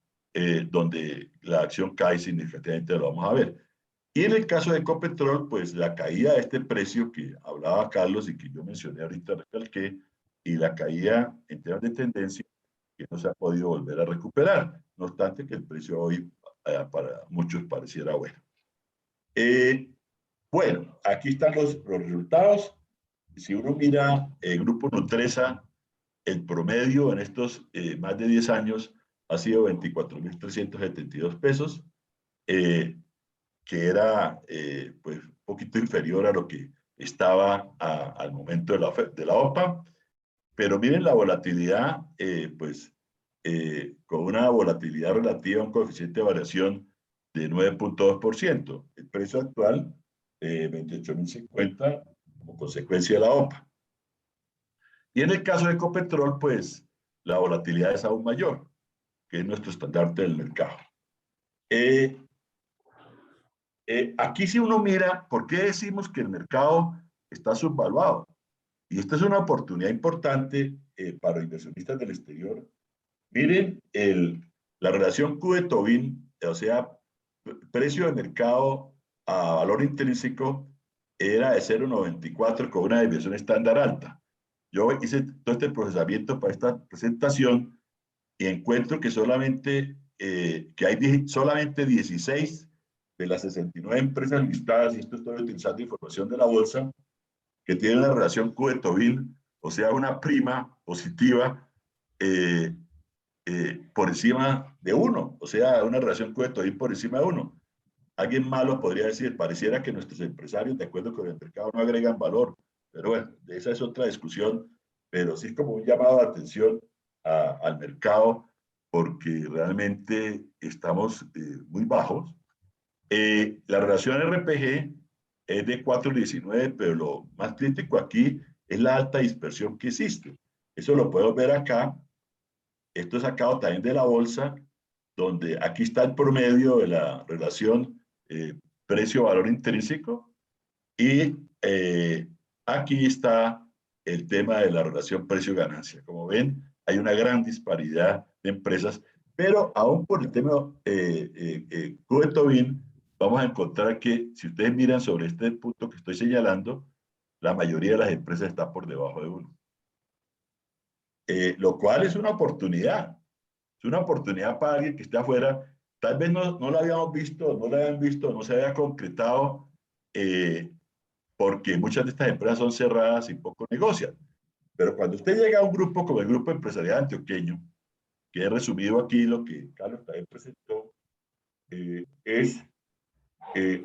donde la acción cae significativamente, lo vamos a ver. Y en el caso de Ecopetrol, pues la caída de este precio que hablaba Carlos y que yo mencioné ahorita, recalqué, y la caída en términos de tendencia que no se ha podido volver a recuperar. No obstante que el precio hoy para muchos pareciera bueno. Bueno, aquí están los resultados. Si uno mira el Grupo Nutresa, el promedio en estos más de 10 años ha sido 24.372 pesos. Que era pues un poquito inferior a lo que estaba al momento de la OPA, pero miren la volatilidad, con una volatilidad relativa, un coeficiente de variación de 9.2%. El precio actual, 28.050 como consecuencia de la OPA. Y en el caso de Ecopetrol, pues la volatilidad es aún mayor, que es nuestro estandarte del mercado. Aquí si uno mira, ¿por qué decimos que el mercado está subvaluado? Y esta es una oportunidad importante para inversionistas del exterior. Miren la relación Q de Tobin, o sea, precio de mercado a valor intrínseco, era de 0.94 con una desviación estándar alta. Yo hice todo este procesamiento para esta presentación y encuentro que solamente, hay solamente 16 de las 69 empresas listadas, y esto estoy utilizando información de la bolsa, que tienen la relación Q de Tobin, o sea, una prima positiva por encima de 1, o sea, una relación Q de Tobin por encima de 1. Alguien malo podría decir, pareciera que nuestros empresarios, de acuerdo con el mercado, no agregan valor, pero bueno, esa es otra discusión, pero sí es como un llamado de atención al mercado, porque realmente estamos muy bajos. La relación RPG es de 4.19, pero lo más crítico aquí es la alta dispersión que existe. Eso lo podemos ver acá. Esto es sacado también de la bolsa, donde aquí está el promedio de la relación precio-valor intrínseco, y aquí está el tema de la relación precio-ganancia. Como ven, hay una gran disparidad de empresas, pero aún por el tema Tobin, vamos a encontrar que si ustedes miran sobre este punto que estoy señalando, la mayoría de las empresas está por debajo de 1. Lo cual es una oportunidad. Es una oportunidad para alguien que esté afuera. Tal vez no lo habíamos visto, no lo habían visto, no se había concretado, porque muchas de estas empresas son cerradas y poco negocian. Pero cuando usted llega a un grupo como el Grupo Empresarial Antioqueño, que he resumido aquí lo que Carlos también presentó,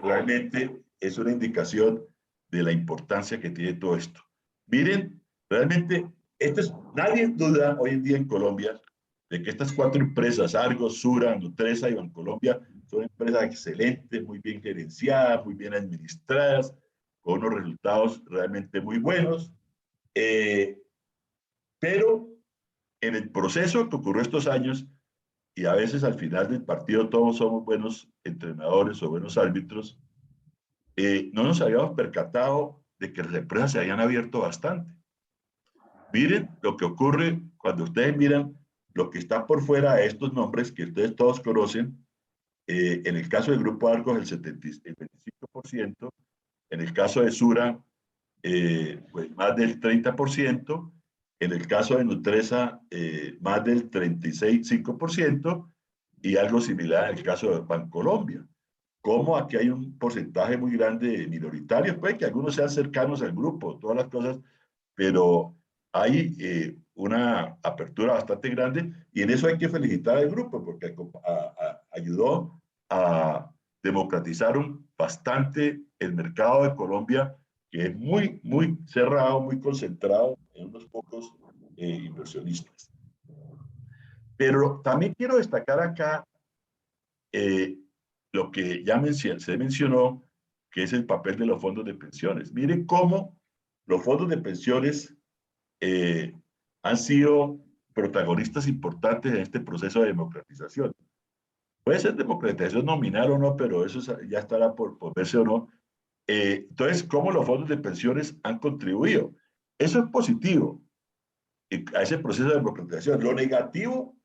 realmente es una indicación de la importancia que tiene todo esto. Miren, realmente, nadie duda hoy en día en Colombia de que estas 4 empresas, Argos, Sura, Nutresa y Bancolombia, son empresas excelentes, muy bien gerenciadas, muy bien administradas, con unos resultados realmente muy buenos. Pero en el proceso que ocurrió estos años, y a veces al final del partido todos somos buenos entrenadores o buenos árbitros, no nos habíamos percatado de que las empresas se habían abierto bastante. Miren lo que ocurre cuando ustedes miran lo que está por fuera de estos nombres que ustedes todos conocen. En el caso del Grupo Argos, el 25%, en el caso de Sura, pues más del 30%, en el caso de Nutresa, más del 36,5%, y algo similar en el caso de Bancolombia. Como aquí hay un porcentaje muy grande de minoritarios, puede que algunos sean cercanos al grupo, todas las cosas, pero hay una apertura bastante grande, y en eso hay que felicitar al grupo, porque ayudó a democratizar bastante el mercado de Colombia, que es muy, muy cerrado, muy concentrado en unos pocos inversionistas. Pero también quiero destacar acá lo que ya se mencionó, que es el papel de los fondos de pensiones. Miren cómo los fondos de pensiones han sido protagonistas importantes en este proceso de democratización. Puede ser democratización nominal o no, pero eso ya estará por verse o no. Entonces, ¿cómo los fondos de pensiones han contribuido? Eso es positivo a ese proceso de democratización. Lo negativo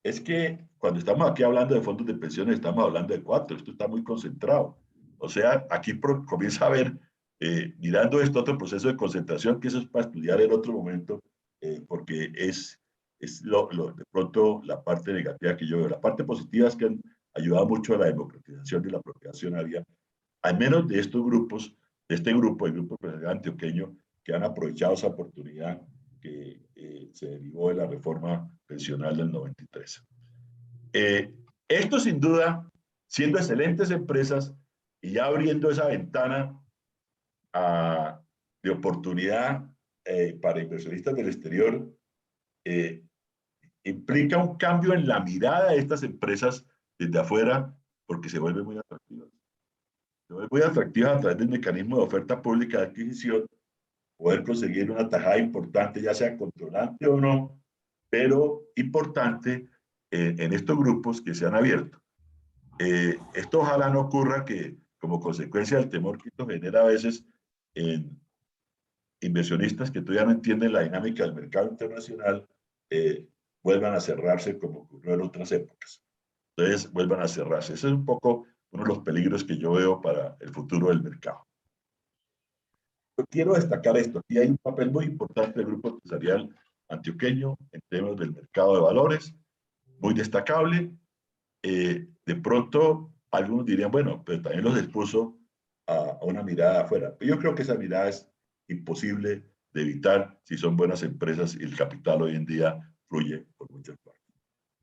es que cuando estamos aquí hablando de fondos de pensiones, estamos hablando de 4, esto está muy concentrado. O sea, aquí comienza a haber, mirando este otro proceso de concentración, que eso es para estudiar en otro momento, porque es de pronto la parte negativa que yo veo. La parte positiva es que han ayudado mucho a la democratización de la propiedad accionaria, al menos de estos grupos, de este grupo, el Grupo Empresarial Antioqueño, que han aprovechado esa oportunidad que se derivó de la reforma pensional del 93. Esto sin duda, siendo excelentes empresas y ya abriendo esa ventana de oportunidad para inversionistas del exterior, implica un cambio en la mirada de estas empresas desde afuera, porque se vuelven muy atractivas. Se vuelven muy atractivas a través del mecanismo de oferta pública de adquisición, poder conseguir una tajada importante, ya sea controlante o no, pero importante en estos grupos que se han abierto. Esto ojalá no ocurra que, como consecuencia del temor que esto genera a veces en inversionistas que todavía no entienden la dinámica del mercado internacional, vuelvan a cerrarse como ocurrió en otras épocas. Entonces, vuelvan a cerrarse. Ese es un poco uno de los peligros que yo veo para el futuro del mercado. Yo quiero destacar esto. Aquí hay un papel muy importante del Grupo Empresarial Antioqueño en términos del mercado de valores, muy destacable. De pronto, algunos dirían, bueno, pero también los expuso a una mirada afuera. Pero yo creo que esa mirada es imposible de evitar si son buenas empresas y el capital hoy en día fluye por muchas partes.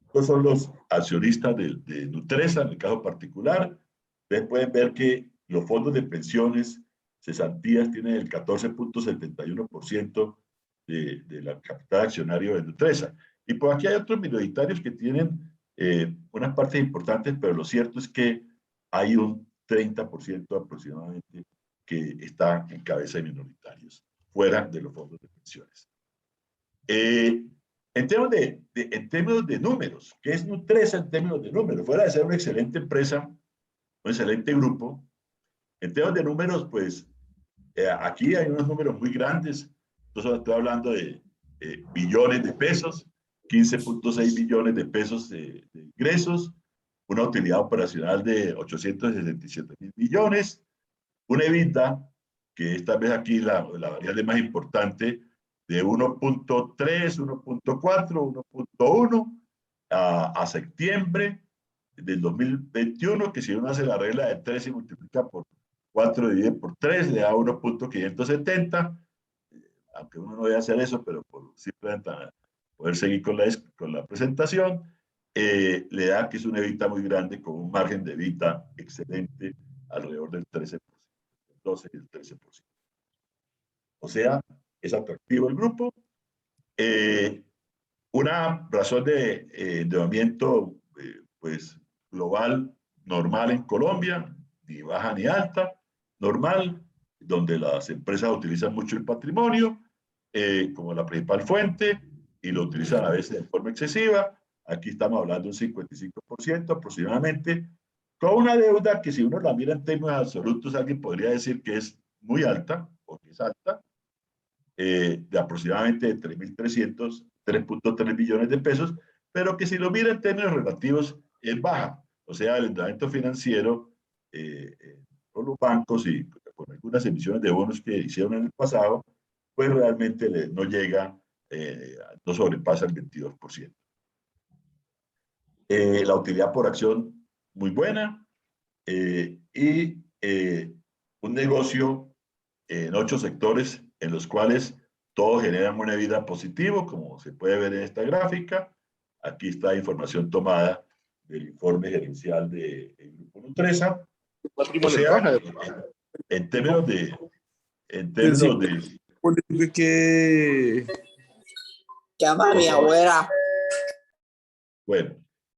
Estos son los accionistas de Nutresa, en el caso particular. Ustedes pueden ver que los fondos de pensiones, cesantías, tienen el 14,71% de la capital accionario de Nutresa. Y por aquí hay otros minoritarios que tienen unas partes importantes, pero lo cierto es que hay un 30% aproximadamente que está en cabeza de minoritarios, fuera de los fondos de pensiones. En términos de números, ¿qué es Nutresa en términos de números? Fuera de ser una excelente empresa, un excelente grupo, En temas de números, pues aquí hay unos números muy grandes. Entonces estoy hablando de billones de pesos, 15.6 billones de pesos de ingresos, una utilidad operacional de 867.000 millones, una EBITDA, que esta vez aquí la variable más importante, de 1.3, 1.4, 1.1 a septiembre del 2021, que si uno hace la regla de 3 y multiplica por 4 divide por 3, le da 1.570, aunque uno no debe hacer eso, pero por simplemente poder seguir con la presentación, le da que es una EBITDA muy grande, con un margen de EBITDA excelente, alrededor del 13%, el 12 y el 13%. O sea, es atractivo el grupo. Una razón de endeudamiento pues global normal en Colombia, ni baja ni alta, normal, donde las empresas utilizan mucho el patrimonio como la principal fuente y lo utilizan a veces de forma excesiva. Aquí estamos hablando de un 55% aproximadamente, con una deuda que si uno la mira en términos absolutos, alguien podría decir que es muy alta o que es alta, de aproximadamente 3.300, 3.3 billones de pesos, pero que si lo mira en términos relativos es baja. O sea, el endeudamiento financiero con los bancos y con algunas emisiones de bonos que hicieron en el pasado, pues realmente no llega, no sobrepasa el 22%. La utilidad por acción muy buena y un negocio en 8 sectores en los cuales todos generan una EBITDA positivo, como se puede ver en esta gráfica. Aquí está información tomada del informe gerencial del Grupo Nutresa. O sea, en términos de... Que Llama a mi abuela. Bueno,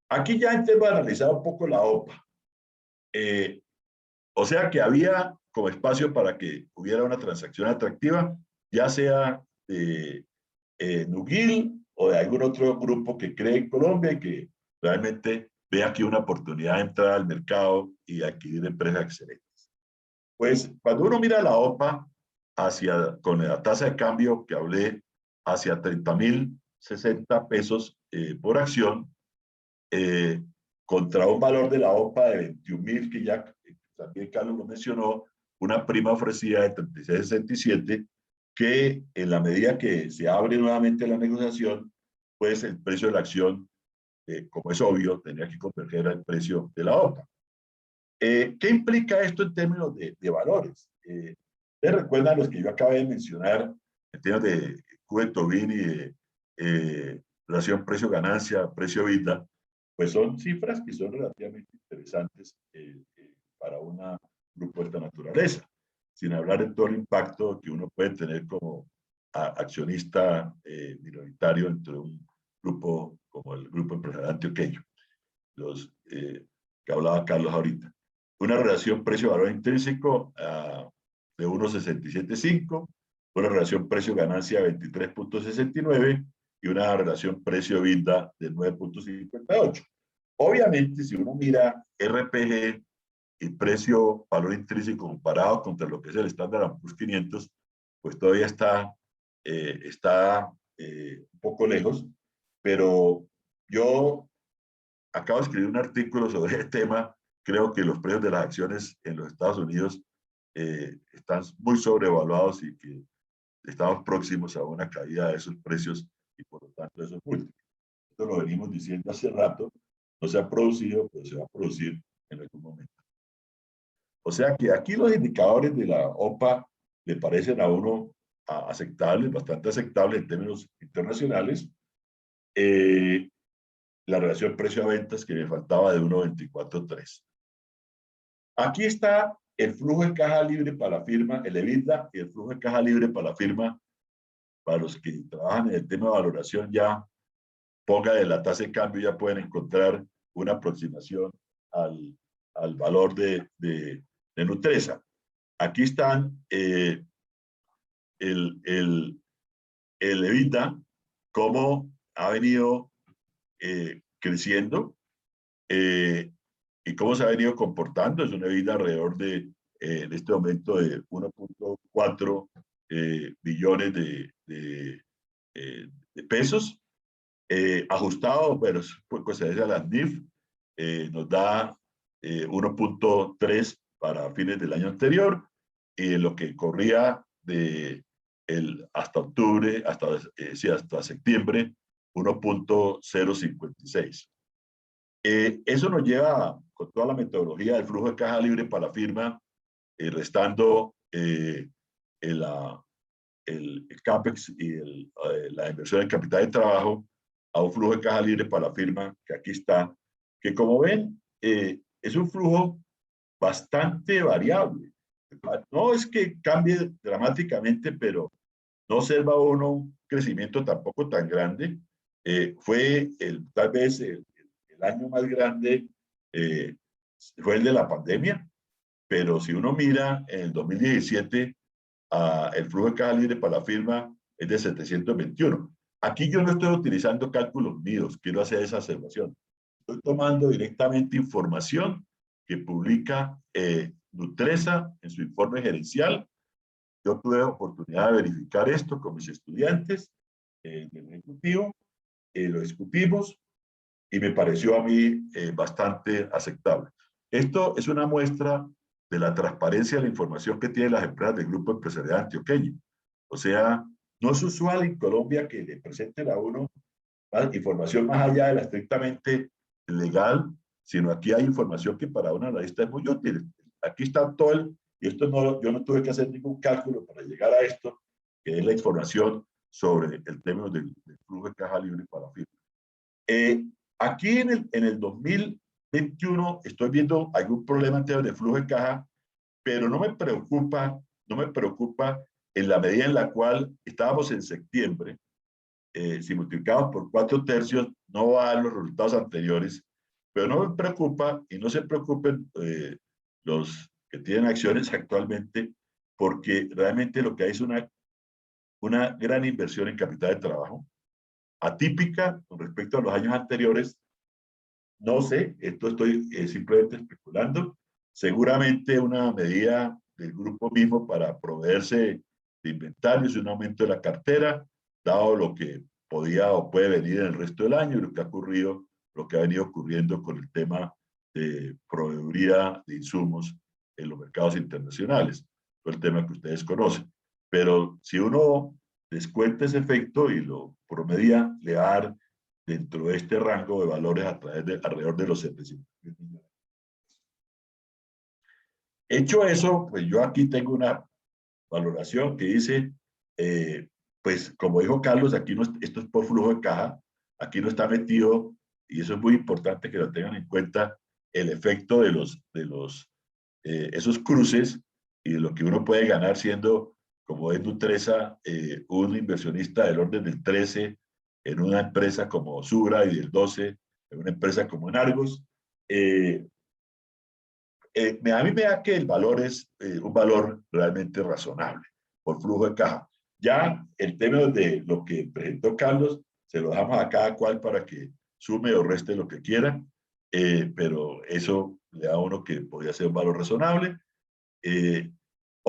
aquí ya hemos analizado un poco la OPA. O sea que había como espacio para que hubiera una transacción atractiva, ya sea de Nugil o de algún otro grupo que cree en Colombia y que realmente ve aquí una oportunidad de entrar al mercado y adquirir empresas excelentes. Pues cuando uno mira la OPA con la tasa de cambio que hablé, hacia 30.060 pesos por acción, contra un valor de la OPA de 21.000, que ya también Carlos lo mencionó, una prima ofrecida de 36.67, que en la medida que se abre nuevamente la negociación, pues el precio de la acción, como es obvio, tendría que converger al precio de la OPA. ¿Qué implica esto en términos de valores? ¿Les recuerdan los que yo acabé de mencionar en términos de Q de Tobin y de relación precio-ganancia, precio-EBITDA? Pues son cifras que son relativamente interesantes para un grupo de esta naturaleza, sin hablar de todo el impacto que uno puede tener como accionista minoritario entre un grupo como el Grupo Empresarial Antioqueño, los que hablaba Carlos ahorita. Una relación precio-valor intrínseco de 1.675, una relación precio-ganancia de 23.69 y una relación precio-EBITDA de 9.58. Obviamente, si uno mira RPG y precio-valor intrínseco comparado contra lo que es el Standard & Poor's 500, pues todavía está un poco lejos, pero yo acabo de escribir un artículo sobre el tema. Creo que los precios de las acciones en los Estados Unidos están muy sobrevaluados y que estamos próximos a una caída de esos precios y por lo tanto de esos múltiplos. Esto lo venimos diciendo hace rato, no se ha producido, pero se va a producir en algún momento. O sea que aquí los indicadores de la OPA le parecen a uno aceptables, bastante aceptables en términos internacionales. La relación precio a ventas que me faltaba de 1.24.3. Aquí está el flujo de caja libre para la firma, el EBITDA y el flujo de caja libre para la firma. Para los que trabajan en el tema de valoración, ya ponga de la tasa de cambio, ya pueden encontrar una aproximación al valor de Nutresa. Aquí están el EBITDA, cómo ha venido creciendo y cómo se ha venido comportando. Es una EBITDA alrededor de en este momento de 1.4 billones de pesos, ajustado, pero por considerar a las NIF, nos da 1.3 para fines del año anterior, y lo que corría hasta octubre, hasta septiembre, 1.056. Eso nos lleva, con toda la metodología del flujo de caja libre para la firma, restando el CAPEX y la inversión en capital de trabajo, a un flujo de caja libre para la firma, que aquí está, que como ven, es un flujo bastante variable. No es que cambie dramáticamente, pero no observa uno un crecimiento tampoco tan grande. Fue tal vez el año más grande, fue el de la pandemia, pero si uno mira en el 2017, el flujo de caja libre para la firma es de 721. Aquí yo no estoy utilizando cálculos míos, quiero hacer esa observación. Estoy tomando directamente información que publica Nutresa en su informe gerencial. Yo tuve oportunidad de verificar esto con mis estudiantes del ejecutivo, lo discutimos y me pareció a mí bastante aceptable. Esto es una muestra de la transparencia de la información que tienen las empresas del Grupo Empresarial Antioqueño. O sea, no es usual en Colombia que le presenten a uno información más allá de la estrictamente legal, sino aquí hay información que para un analista es muy útil. Aquí está todo y esto no, yo no tuve que hacer ningún cálculo para llegar a esto, que es la información sobre el tema del flujo de caja libre para firma. Aquí en el 2021 estoy viendo algún problema en términos de flujo de caja, pero no me preocupa en la medida en la cual estábamos en septiembre. Si multiplicamos por 4/3, no va a dar los resultados anteriores, pero no me preocupa, y no se preocupen los que tienen acciones actualmente, porque realmente lo que hay es una gran inversión en capital de trabajo, atípica con respecto a los años anteriores. No sé, esto estoy simplemente especulando. Seguramente una medida del grupo mismo para proveerse de inventarios y un aumento de la cartera, dado lo que podía o puede venir en el resto del año y lo que ha ocurrido, lo que ha venido ocurriendo con el tema de proveeduría de insumos en los mercados internacionales, todo el tema que ustedes conocen. Pero si uno descuenta ese efecto y lo promedia, le va a dar dentro de este rango de valores a través de alrededor de los 700 millones. Hecho eso, pues yo aquí tengo una valoración que dice, pues como dijo Carlos, aquí no, esto es por flujo de caja, aquí no está metido, y eso es muy importante que lo tengan en cuenta, el efecto de esos cruces y de lo que uno puede ganar siendo, como es Nutresa, un inversionista del orden del 13 en una empresa como Sura y del 12 en una empresa como Enargos. A mí me da que el valor es un valor realmente razonable por flujo de caja. Ya el tema de lo que presentó Carlos, se lo dejamos a cada cual para que sume o reste lo que quiera, pero eso le da a uno que podría ser un valor razonable.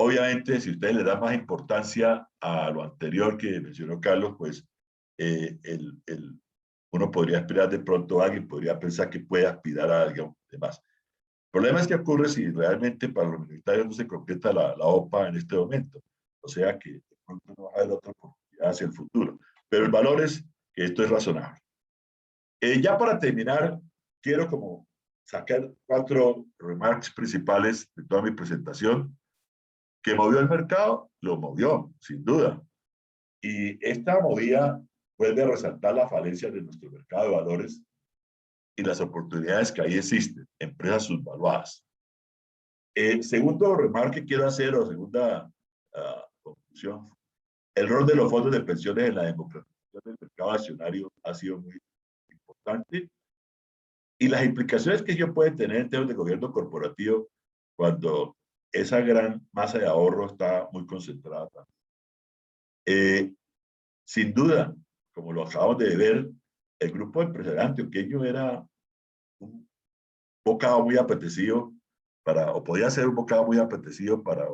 Obviamente, si ustedes le dan más importancia a lo anterior que mencionó Carlos, pues uno podría aspirar de pronto a alguien, podría pensar que puede aspirar a algo de más. El problema es que ocurre si realmente para los minoritarios no se concreta la OPA en este momento. O sea que de pronto no va a haber otra oportunidad hacia el futuro. Pero el valor es que esto es razonable. Ya para terminar, quiero como sacar 4 remarks principales de toda mi presentación. ¿Que movió el mercado? Lo movió, sin duda. Y esta movida vuelve a resaltar la falencia de nuestro mercado de valores y las oportunidades que ahí existen, empresas subvaluadas. Segundo remarque que quiero hacer, o segunda conclusión, el rol de los fondos de pensiones en la democratización del mercado accionario ha sido muy importante, y las implicaciones que ello puede tener en términos de gobierno corporativo cuando esa gran masa de ahorro está muy concentrada. Sin duda, como lo acabamos de ver, el grupo empresarial antioqueño era un bocado muy apetecido o podía ser un bocado muy apetecido para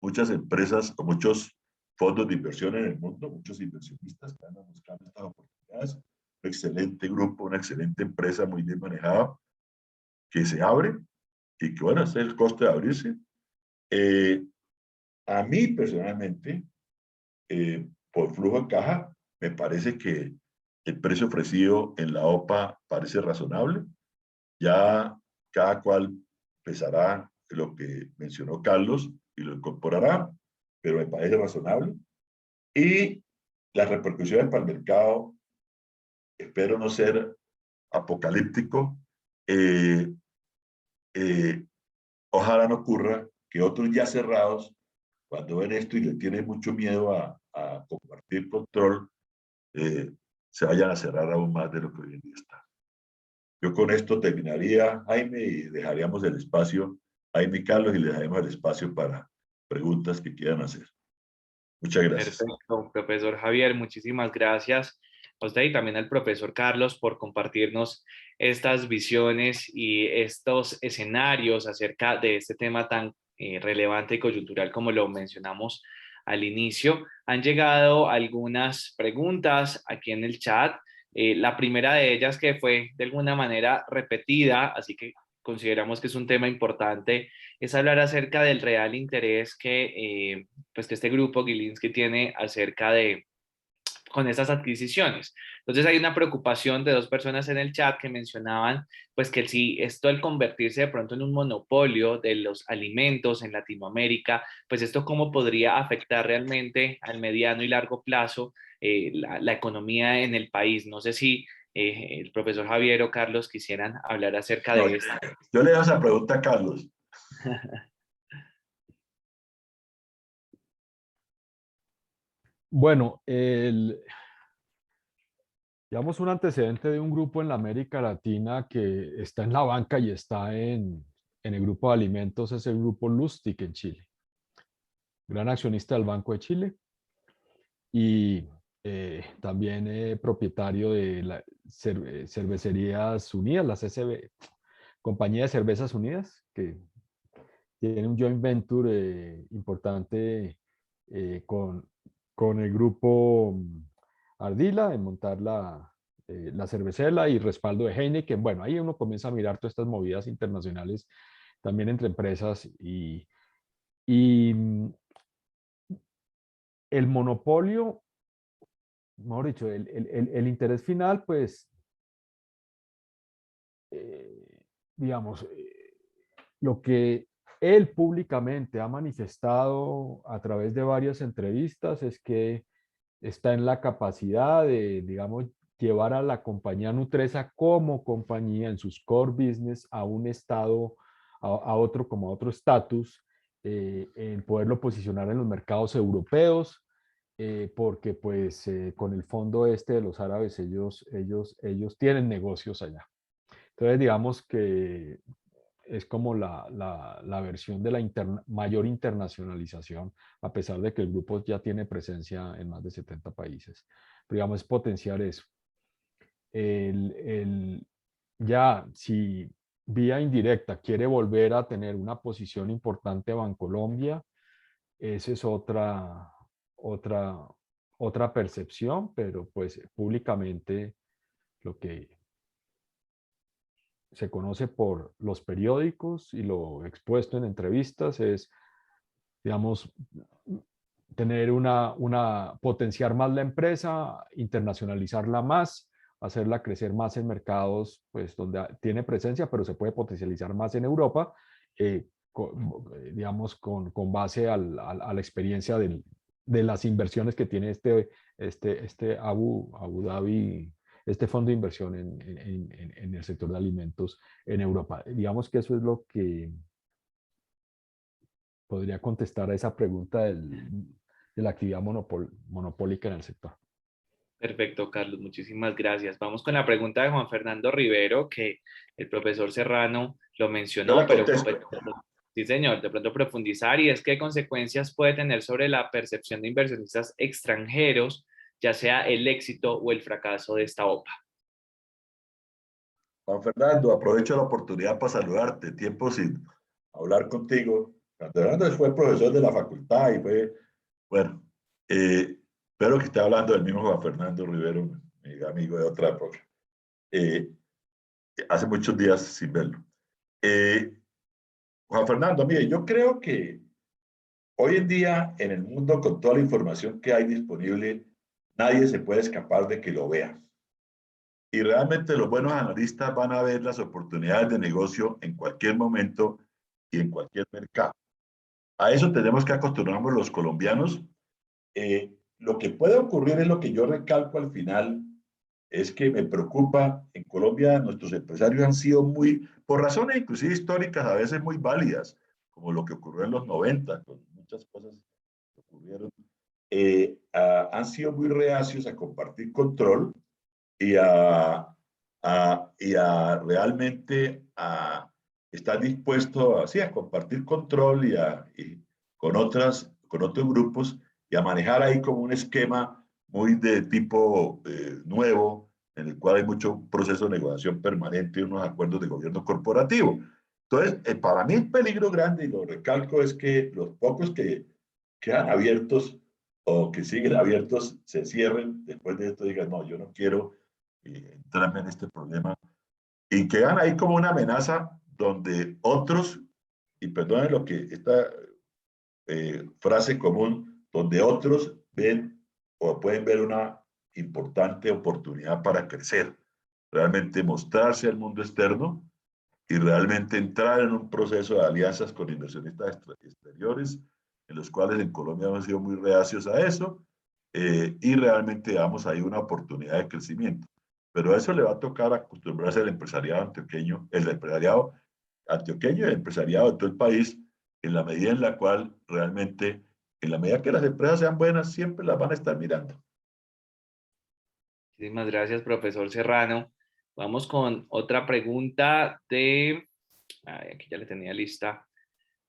muchas empresas o muchos fondos de inversión en el mundo, muchos inversionistas que andan buscando estas oportunidades. Un excelente grupo, una excelente empresa muy bien manejada, que se abre y que, bueno, ese es el coste de abrirse. A mí personalmente, por flujo de caja, me parece que el precio ofrecido en la OPA parece razonable. Ya cada cual pesará lo que mencionó Carlos y lo incorporará, pero me parece razonable. Y las repercusiones para el mercado, espero no ser apocalíptico, ojalá no ocurra que otros ya cerrados, cuando ven esto y le tienen mucho miedo a compartir control, se vayan a cerrar aún más de lo que hoy en día está. Yo con esto terminaría, Jaime, y dejaríamos el espacio, Jaime y Carlos, y le dejaremos el espacio para preguntas que quieran hacer. Muchas gracias. Perfecto, profesor Javier, muchísimas gracias a usted y también al profesor Carlos por compartirnos estas visiones y estos escenarios acerca de este tema tan relevante y coyuntural como lo mencionamos al inicio. Han llegado algunas preguntas aquí en el chat. La primera de ellas que fue de alguna manera repetida, así que consideramos que es un tema importante, es hablar acerca del real interés que pues que este grupo Gilinski tiene acerca de con estas adquisiciones. Entonces hay una preocupación de dos personas en el chat que mencionaban pues que si esto al convertirse de pronto en un monopolio de los alimentos en Latinoamérica, pues esto cómo podría afectar realmente al mediano y largo plazo la economía en el país. No sé si el profesor Javier o Carlos quisieran hablar acerca No, de esto. yo le hago esa pregunta a Carlos. Bueno, digamos un antecedente de un grupo en la América Latina que está en la banca y está en el grupo de alimentos es el grupo Lustig en Chile, gran accionista del Banco de Chile y también propietario de la Cervecerías Unidas, la CCB, Compañía de Cervezas Unidas, que tiene un joint venture importante con el grupo Ardila en montar la cervecera y respaldo de Heineken. Bueno, ahí uno comienza a mirar todas estas movidas internacionales también entre empresas y el monopolio, mejor dicho, el interés final, pues, digamos, lo que él públicamente ha manifestado a través de varias entrevistas es que está en la capacidad de, digamos, llevar a la compañía Nutresa como compañía en sus core business a un estado, a otro, como a otro estatus, en poderlo posicionar en los mercados europeos, porque pues con el fondo este de los árabes, ellos tienen negocios allá. Entonces, digamos que es como la versión de la mayor internacionalización, a pesar de que el grupo ya tiene presencia en más de 70 países. Pero digamos, es potenciar eso. Ya, si vía indirecta quiere volver a tener una posición importante Bancolombia, esa es otra percepción, pero pues públicamente lo que se conoce por los periódicos y lo expuesto en entrevistas es, digamos, tener potenciar más la empresa, internacionalizarla más, hacerla crecer más en mercados pues, donde tiene presencia, pero se puede potencializar más en Europa, digamos, con base a la experiencia de las inversiones que tiene este Abu Dhabi, este fondo de inversión en el sector de alimentos en Europa. Digamos que eso es lo que podría contestar a esa pregunta de la actividad monopólica en el sector. Perfecto, Carlos, muchísimas gracias. Vamos con la pregunta de Juan Fernando Rivero, que el profesor Serrano lo Yo mencionó, la pero contesto. sí, señor, de pronto profundizar, y es qué consecuencias puede tener sobre la percepción de inversionistas extranjeros, ya sea el éxito o el fracaso de esta OPA. Juan Fernando, aprovecho la oportunidad para saludarte. Tiempo sin hablar contigo. Fernando fue profesor de la facultad y fue, bueno, espero que esté hablando del mismo Juan Fernando Rivero, mi amigo de otra época. Hace muchos días sin verlo. Juan Fernando, mire, yo creo que hoy en día en el mundo con toda la información que hay disponible, nadie se puede escapar de que lo vea. Y realmente los buenos analistas van a ver las oportunidades de negocio en cualquier momento y en cualquier mercado. A eso tenemos que acostumbrarnos los colombianos. Lo que puede ocurrir es lo que yo recalco al final, es que me preocupa, en Colombia nuestros empresarios han sido muy, por razones inclusive históricas, a veces muy válidas, como lo que ocurrió en los 90, con muchas cosas que ocurrieron, han sido muy reacios a compartir control y a realmente a estar dispuesto a, sí, a compartir control y con otros grupos y a manejar ahí como un esquema muy de tipo nuevo, en el cual hay mucho proceso de negociación permanente y unos acuerdos de gobierno corporativo. Entonces, para mí el peligro grande, y lo recalco, es que los pocos que quedan abiertos o que siguen abiertos se cierren después de esto y digan, no, yo no quiero entrarme en este problema, y quedan ahí como una amenaza donde otros, y perdonen lo que esta frase común, donde otros ven o pueden ver una importante oportunidad para crecer, realmente mostrarse al mundo externo y realmente entrar en un proceso de alianzas con inversionistas exteriores, en los cuales en Colombia hemos sido muy reacios a eso, y realmente damos ahí una oportunidad de crecimiento. Pero a eso le va a tocar acostumbrarse al empresariado antioqueño, el empresariado antioqueño y el empresariado de todo el país, en la medida en la cual realmente, en la medida que las empresas sean buenas, siempre las van a estar mirando. Muchísimas gracias, profesor Serrano. Vamos con otra pregunta aquí ya le tenía lista,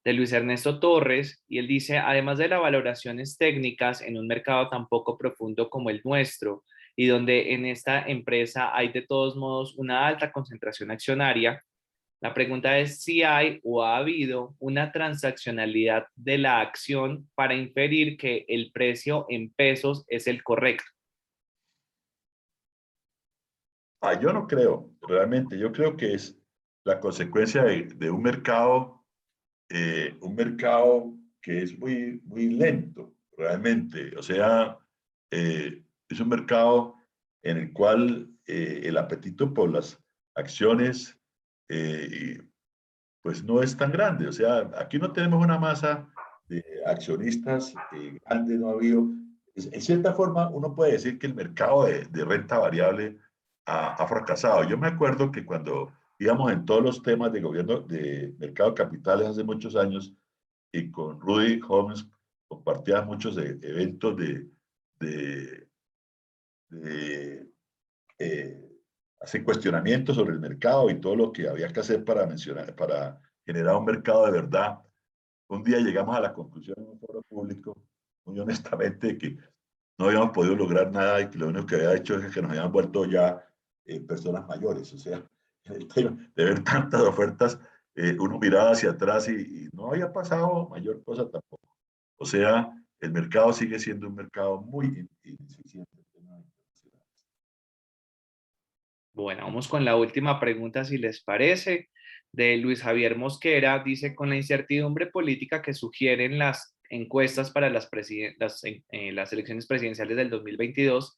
de Luis Ernesto Torres, y él dice, además de las valoraciones técnicas en un mercado tan poco profundo como el nuestro, y donde en esta empresa hay de todos modos una alta concentración accionaria, la pregunta es si hay o ha habido una transaccionalidad de la acción para inferir que el precio en pesos es el correcto. Yo no creo, realmente, yo creo que es la consecuencia de un mercado que es muy, muy lento, realmente. O sea, es un mercado en el cual el apetito por las acciones pues no es tan grande. O sea, aquí no tenemos una masa de accionistas grande, no ha habido. En cierta forma, uno puede decir que el mercado de renta variable ha fracasado. Yo me acuerdo que cuando íbamos en todos los temas de gobierno, de mercado de capitales hace muchos años, y con Rudy Holmes compartía muchos eventos de, de hacer cuestionamientos sobre el mercado y todo lo que había que hacer para generar un mercado de verdad. Un día llegamos a la conclusión en un foro público, muy honestamente, que no habíamos podido lograr nada y que lo único que había hecho es que nos habían vuelto ya personas mayores. O sea, de ver tantas ofertas, uno miraba hacia atrás y no había pasado mayor cosa tampoco. O sea, el mercado sigue siendo un mercado muy ineficiente. Bueno, vamos con la última pregunta, si les parece, de Luis Javier Mosquera. Dice, con la incertidumbre política que sugieren las encuestas para las elecciones presidenciales del 2022,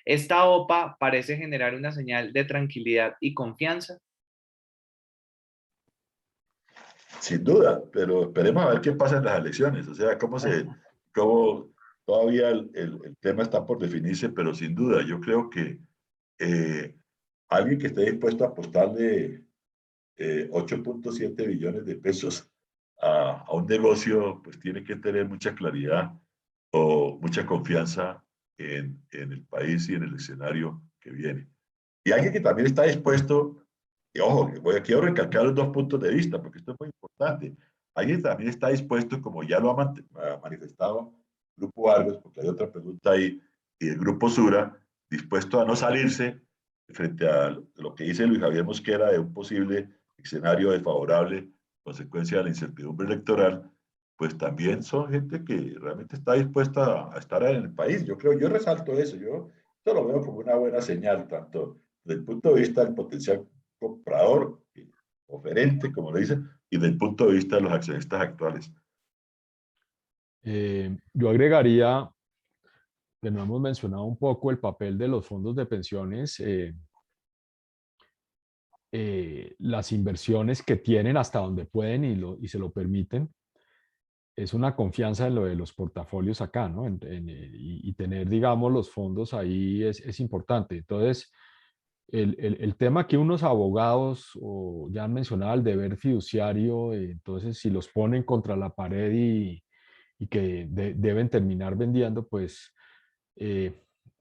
¿esta OPA parece generar una señal de tranquilidad y confianza? Sin duda, pero esperemos a ver qué pasa en las elecciones. O sea, cómo todavía el tema está por definirse, pero sin duda, yo creo que eh, alguien que esté dispuesto a apostarle 8.7 billones de pesos a un negocio, pues tiene que tener mucha claridad o mucha confianza en el país y en el escenario que viene. Y alguien que también está dispuesto, y ojo, quiero recalcar los dos puntos de vista, porque esto es muy importante. Alguien también está dispuesto, como ya lo ha manifestado el Grupo Argos, porque hay otra pregunta ahí, y el Grupo Sura, dispuesto a no salirse frente a lo que dice Luis Javier Mosquera de un posible escenario desfavorable consecuencia de la incertidumbre electoral, pues también son gente que realmente está dispuesta a estar en el país. Yo creo, yo resalto eso, yo lo veo como una buena señal, tanto desde el punto de vista del potencial comprador, oferente, como le dicen, y desde el punto de vista de los accionistas actuales. Yo agregaría, que no hemos mencionado un poco el papel de los fondos de pensiones, las inversiones que tienen hasta donde pueden y se lo permiten. Es una confianza en lo de los portafolios acá, ¿no? Y tener, digamos, los fondos ahí es importante. Entonces, el tema que unos abogados o ya han mencionado el deber fiduciario, entonces si los ponen contra la pared y que deben terminar vendiendo, pues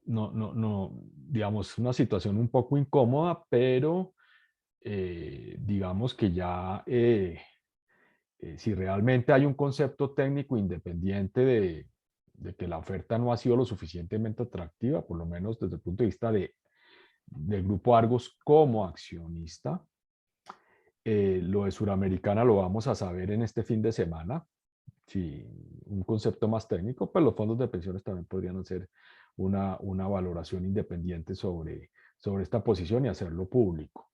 no, digamos, una situación un poco incómoda, pero digamos que ya si realmente hay un concepto técnico independiente de que la oferta no ha sido lo suficientemente atractiva, por lo menos desde el punto de vista del Grupo Argos como accionista, lo de Suramericana lo vamos a saber en este fin de semana. Si un concepto más técnico, pues los fondos de pensiones también podrían hacer una valoración independiente sobre esta posición y hacerlo público.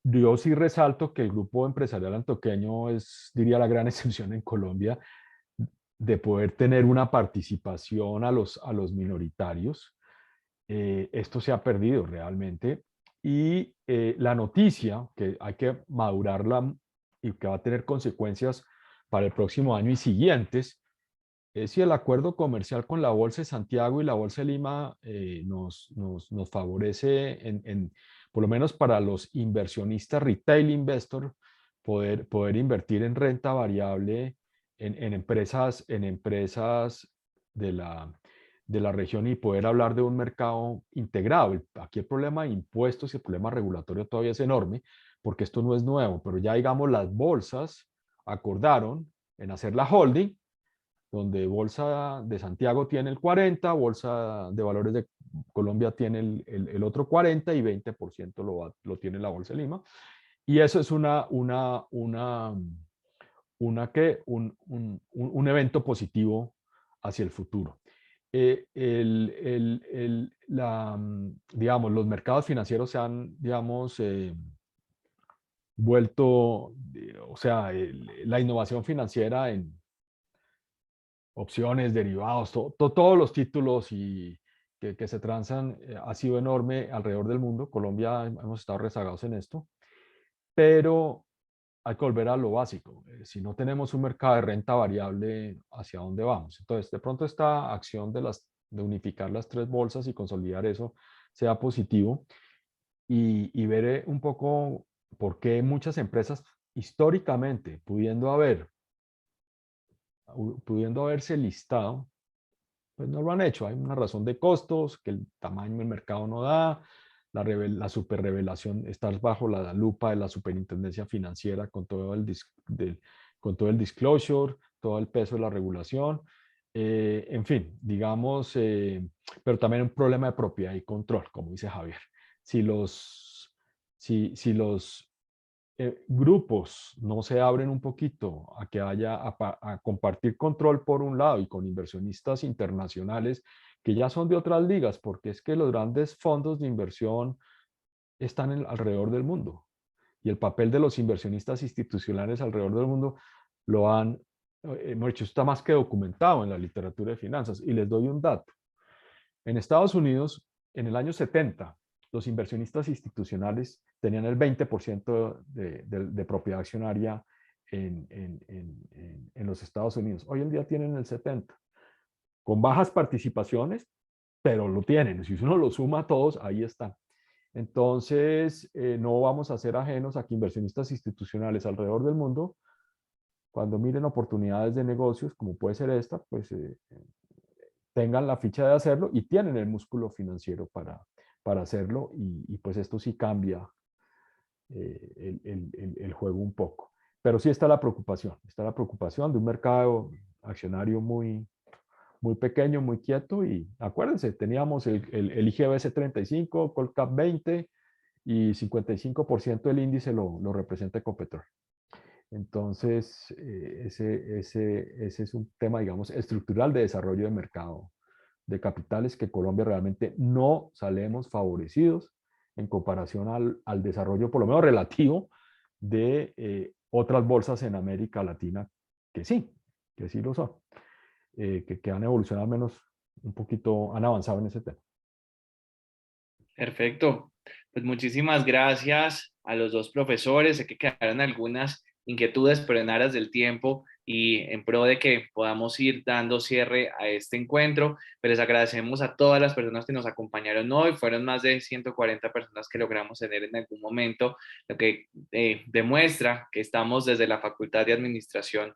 Yo sí resalto que el grupo empresarial antioqueño es, diría, la gran excepción en Colombia de poder tener una participación a los minoritarios. Esto se ha perdido realmente. Y la noticia, que hay que madurarla y que va a tener consecuencias para el próximo año y siguientes, es si el acuerdo comercial con la Bolsa de Santiago y la Bolsa de Lima nos favorece, por lo menos para los inversionistas, retail investor, poder invertir en renta variable en empresas de la región y poder hablar de un mercado integrado. Aquí el problema de impuestos y el problema regulatorio todavía es enorme, porque esto no es nuevo, pero ya digamos las bolsas acordaron en hacer la holding, donde Bolsa de Santiago tiene el 40, Bolsa de Valores de Colombia tiene el otro 40 y 20% lo tiene la Bolsa de Lima. Y eso es un evento positivo hacia el futuro. Digamos, los mercados financieros se han, digamos, vuelto, o sea, la innovación financiera en opciones, derivados, todos los títulos que se transan ha sido enorme alrededor del mundo. Colombia hemos estado rezagados en esto, pero hay que volver a lo básico. Si no tenemos un mercado de renta variable, ¿hacia dónde vamos? Entonces, de pronto esta acción de unificar las tres bolsas y consolidar eso sea positivo y ver un poco por qué muchas empresas históricamente, pudiendo haberse listado, pues no lo han hecho. Hay una razón de costos, que el tamaño del mercado no da, la superrevelación, estar bajo la lupa de la superintendencia financiera con todo con todo el disclosure, todo el peso de la regulación. En fin, digamos, pero también un problema de propiedad y control, como dice Javier. Si los grupos no se abren un poquito a que haya a compartir control por un lado y con inversionistas internacionales que ya son de otras ligas, porque es que los grandes fondos de inversión están alrededor del mundo y el papel de los inversionistas institucionales alrededor del mundo lo han, hemos dicho, está más que documentado en la literatura de finanzas. Y les doy un dato. En Estados Unidos, en el año 70, los inversionistas institucionales tenían el 20% de propiedad accionaria en los Estados Unidos. Hoy en día tienen el 70%, con bajas participaciones, pero lo tienen. Si uno lo suma a todos, ahí están. Entonces, no vamos a ser ajenos a que inversionistas institucionales alrededor del mundo, cuando miren oportunidades de negocios, como puede ser esta, pues tengan la ficha de hacerlo y tienen el músculo financiero para hacerlo y pues esto sí cambia el juego un poco. Pero sí está la preocupación de un mercado accionario muy pequeño, muy quieto y acuérdense, teníamos el IGBC 35, Colcap 20 y 55% del índice lo representa Ecopetrol. Entonces, ese es un tema, digamos, estructural de desarrollo de mercado de capitales que Colombia realmente no salimos favorecidos en comparación al desarrollo, por lo menos relativo, de otras bolsas en América Latina que sí lo son, que han evolucionado al menos un poquito, han avanzado en ese tema. Perfecto. Pues muchísimas gracias a los dos profesores. Sé que quedaron algunas inquietudes, pero en aras del tiempo y en pro de que podamos ir dando cierre a este encuentro, pero les agradecemos a todas las personas que nos acompañaron hoy. Fueron más de 140 personas que logramos tener en algún momento, lo que demuestra que estamos desde la Facultad de Administración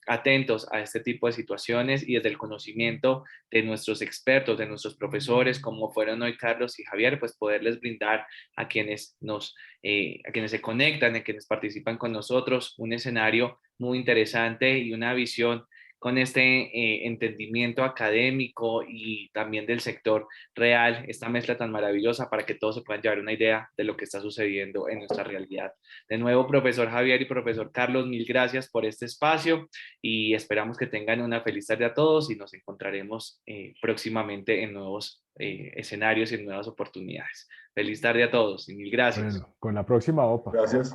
atentos a este tipo de situaciones y desde el conocimiento de nuestros expertos, de nuestros profesores, como fueron hoy Carlos y Javier, pues poderles brindar a quienes a quienes se conectan, a quienes participan con nosotros, un escenario muy interesante y una visión con este entendimiento académico y también del sector real, esta mezcla tan maravillosa para que todos se puedan llevar una idea de lo que está sucediendo en nuestra realidad. De nuevo, profesor Javier y profesor Carlos, mil gracias por este espacio y esperamos que tengan una feliz tarde a todos y nos encontraremos próximamente en nuevos escenarios y en nuevas oportunidades. Feliz tarde a todos y mil gracias. Bueno, con la próxima OPA. Gracias.